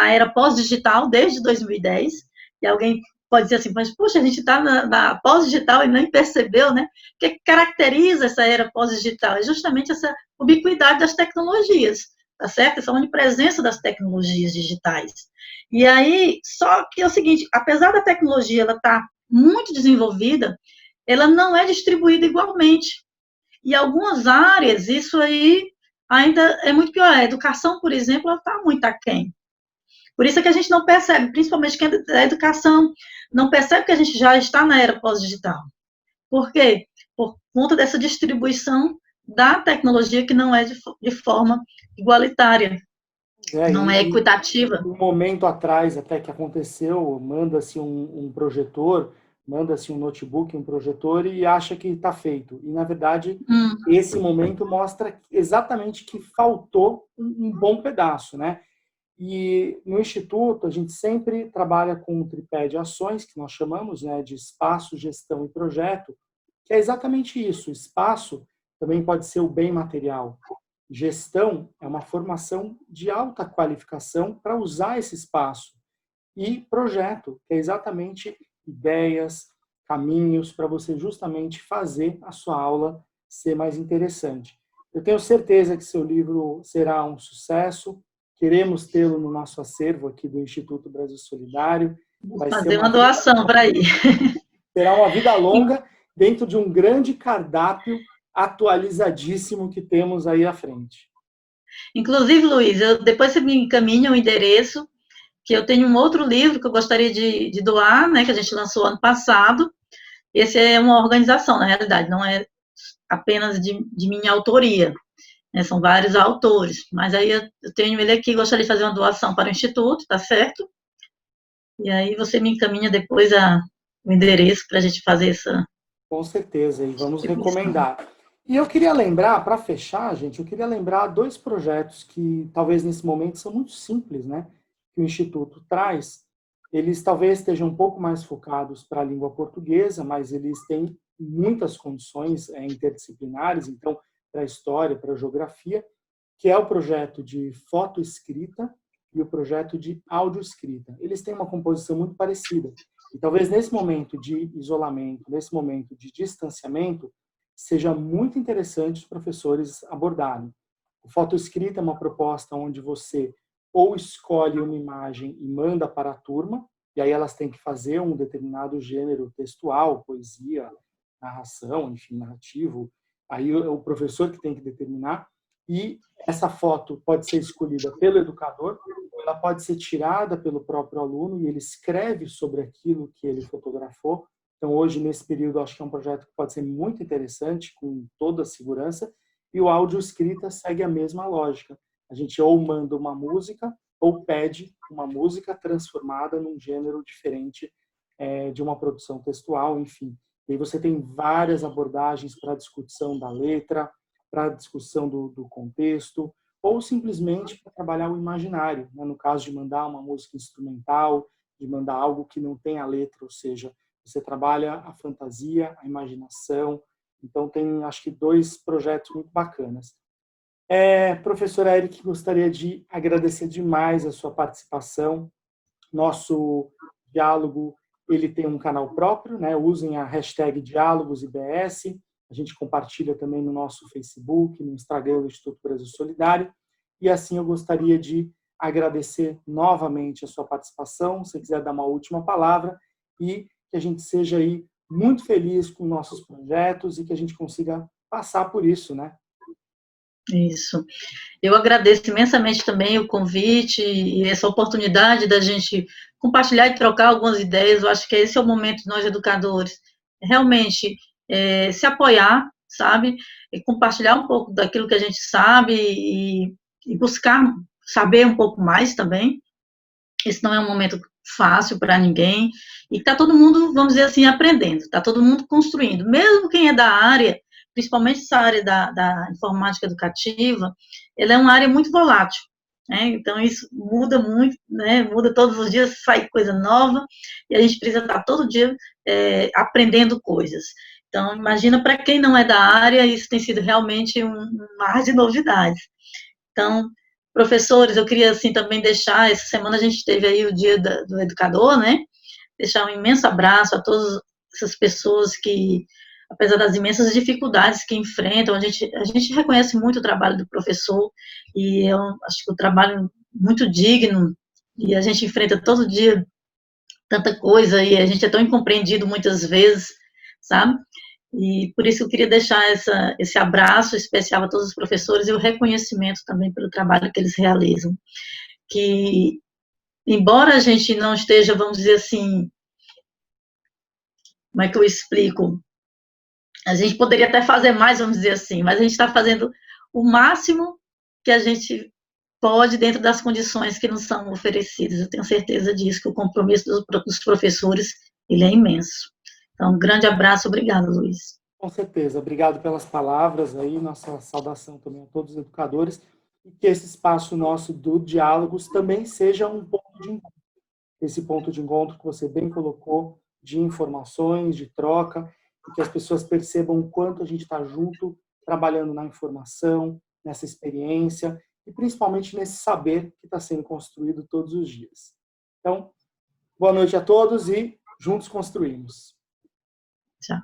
era pós-digital desde 2010, e alguém pode dizer assim, mas puxa, a gente está na pós-digital e nem percebeu, né? O que caracteriza essa era pós-digital? É justamente essa ubiquidade das tecnologias, tá certo? Essa onipresença das tecnologias digitais. E aí, só que é o seguinte, apesar da tecnologia ela estar muito desenvolvida, ela não é distribuída igualmente. E algumas áreas, isso aí ainda é muito pior. A educação, por exemplo, ela está muito aquém. Por isso é que a gente não percebe, principalmente quem é da educação, não percebe que a gente já está na era pós-digital. Por quê? Por conta dessa distribuição da tecnologia que não é de forma igualitária, não é E equitativa. um momento atrás, até que aconteceu, manda-se um projetor, manda-se um notebook, um projetor e acha que está feito. E, na verdade, esse momento mostra exatamente que faltou um bom pedaço, né? E no Instituto, a gente sempre trabalha com um tripé de ações, que nós chamamos, né, de espaço, gestão e projeto, que é exatamente isso. Espaço também pode ser o bem material. Gestão é uma formação de alta qualificação para usar esse espaço. E projeto, que é exatamente ideias, caminhos para você justamente fazer a sua aula ser mais interessante. Eu tenho certeza que seu livro será um sucesso. Queremos tê-lo no nosso acervo aqui do Instituto Brasil Solidário. Vou Vai ser fazer uma doação para ir. será uma vida longa dentro de um grande cardápio atualizadíssimo que temos aí à frente. Inclusive, Luiz, depois você me encaminha o endereço, que eu tenho um outro livro que eu gostaria de doar, né, que a gente lançou ano passado. Esse é uma organização, na realidade, não é apenas de minha autoria, né, são vários autores, mas aí eu tenho ele aqui, gostaria de fazer uma doação para o Instituto, tá certo? E aí você me encaminha depois o endereço para a gente fazer essa Com certeza, e vamos distribuição. recomendar. E eu queria lembrar, para fechar, gente, eu queria lembrar dois projetos que talvez nesse momento são muito simples, né? Que o Instituto traz. Eles talvez estejam um pouco mais focados para a língua portuguesa, mas eles têm muitas condições interdisciplinares, então, para a história, para a geografia, que é o projeto de fotoescrita e o projeto de audioescrita. Eles têm uma composição muito parecida. E talvez nesse momento de isolamento, nesse momento de distanciamento, seja muito interessante os professores abordarem. O fotoescrita é uma proposta onde você ou escolhe uma imagem e manda para a turma, e aí elas têm que fazer um determinado gênero textual, poesia, narração, enfim, narrativo. Aí é o professor que tem que determinar. E essa foto pode ser escolhida pelo educador, ou ela pode ser tirada pelo próprio aluno e ele escreve sobre aquilo que ele fotografou. Então, hoje, nesse período, acho que é um projeto que pode ser muito interessante, com toda a segurança. E o áudio escrita segue a mesma lógica. A gente ou manda uma música ou pede uma música transformada num gênero diferente de uma produção textual, enfim. E aí você tem várias abordagens para a discussão da letra, para a discussão do contexto, ou simplesmente para trabalhar o imaginário, né? No caso de mandar uma música instrumental, de mandar algo que não tem a letra, ou seja, você trabalha a fantasia, a imaginação. Então, tem, acho que, dois projetos muito bacanas. Professor Eric, gostaria de agradecer demais a sua participação. Nosso diálogo ele tem um canal próprio, né? Usem a hashtag DiálogosIBS. A gente compartilha também no nosso Facebook, no Instagram do Instituto Brasil Solidário. E assim eu gostaria de agradecer novamente a sua participação, se quiser dar uma última palavra, e que a gente seja aí muito feliz com nossos projetos e que a gente consiga passar por isso, né? Isso. Eu agradeço imensamente também o convite e essa oportunidade da gente compartilhar e trocar algumas ideias. Eu acho que esse é o momento de nós, educadores, realmente se apoiar, sabe? E compartilhar um pouco daquilo que a gente sabe e buscar saber um pouco mais também. Esse não é um momento fácil para ninguém. E está todo mundo, vamos dizer assim, aprendendo, está todo mundo construindo. Mesmo quem é da área, principalmente essa área da informática educativa, ela é uma área muito volátil. Né? Então, isso muda muito, né? Muda todos os dias, sai coisa nova, e a gente precisa estar todo dia aprendendo coisas. Então, imagina para quem não é da área, isso tem sido realmente um mar de novidades. Então, professores, eu queria, assim, também deixar, essa semana a gente teve aí o Dia do Educador, né? Deixar um imenso abraço a todas essas pessoas que, apesar das imensas dificuldades que enfrentam, a gente reconhece muito o trabalho do professor e eu acho que o trabalho muito digno e a gente enfrenta todo dia tanta coisa e a gente é tão incompreendido muitas vezes, sabe? E por isso eu queria deixar esse abraço especial a todos os professores e o reconhecimento também pelo trabalho que eles realizam. Que, embora a gente não esteja, vamos dizer assim, como é que eu explico? A gente poderia até fazer mais, vamos dizer assim, mas a gente está fazendo o máximo que a gente pode dentro das condições que nos são oferecidas. Eu tenho certeza disso, que o compromisso dos professores, ele é imenso. Então, um grande abraço, obrigada, Luiz. Com certeza. Obrigado pelas palavras aí, nossa saudação também a todos os educadores, e que esse espaço nosso do Diálogos também seja um ponto de encontro. Esse ponto de encontro que você bem colocou, de informações, de troca, e que as pessoas percebam o quanto a gente está junto, trabalhando na informação, nessa experiência, e principalmente nesse saber que está sendo construído todos os dias. Então, boa noite a todos e juntos construímos. Tchau.